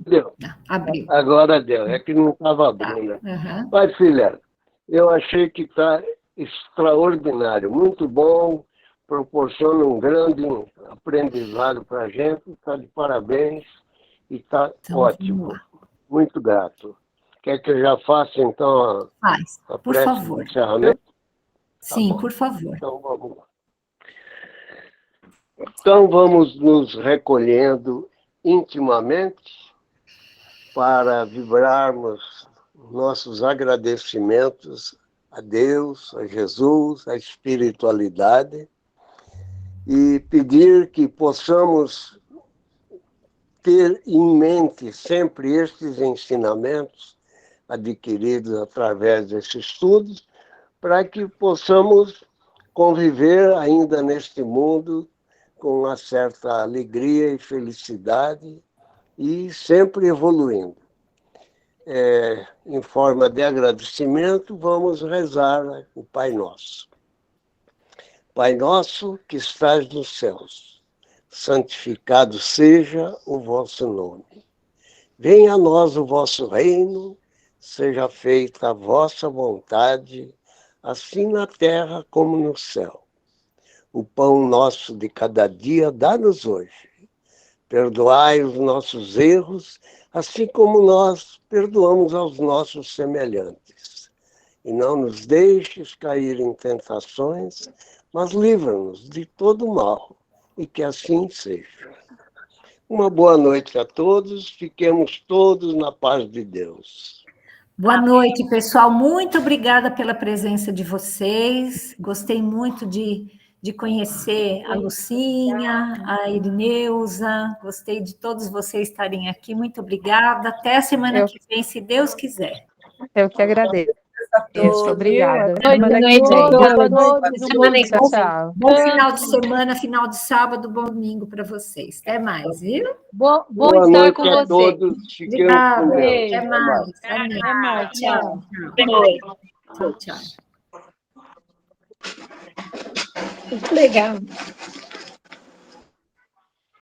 Deu. Abriu. Agora deu, é que não estava abrindo. Uhum. Pai, filha, eu achei que está extraordinário, muito bom, proporciona um grande aprendizado para a gente, está de parabéns e está Então, ótimo. Muito grato. Quer que eu já faça, então, a por prece favor. de encerramento? Sim, Tá, por favor. Então, vamos lá. Então, vamos nos recolhendo intimamente para vibrarmos nossos agradecimentos a Deus, a Jesus, à espiritualidade e pedir que possamos ter em mente sempre estes ensinamentos adquiridos através desses estudos para que possamos conviver ainda neste mundo com uma certa alegria e felicidade e sempre evoluindo. Em forma de agradecimento, vamos rezar o Pai Nosso. Pai nosso que estás nos céus, santificado seja o vosso nome. Venha a nós o vosso reino, seja feita a vossa vontade, assim na terra como no céu. O pão nosso de cada dia dá-nos hoje. Perdoai os nossos erros, assim como nós perdoamos aos nossos semelhantes. E não nos deixes cair em tentações, mas livra-nos de todo mal, e que assim seja. Uma boa noite a todos, fiquemos todos na paz de Deus. Boa noite, pessoal. Muito obrigada pela presença de vocês. Gostei muito de conhecer a Lucinha, a Irineuza. Gostei de todos vocês estarem aqui. Muito obrigada. Até a semana que vem, se Deus quiser. Eu que agradeço. Muito obrigada. Boa noite. Tchau. Bom final de semana, final de sábado, bom domingo para vocês. Até mais, viu? Bom Boa estar noite com a você. todos. Fiquemos com Deus. Até mais. Amém. Até mais. Tchau. Tchau, tchau. Legal.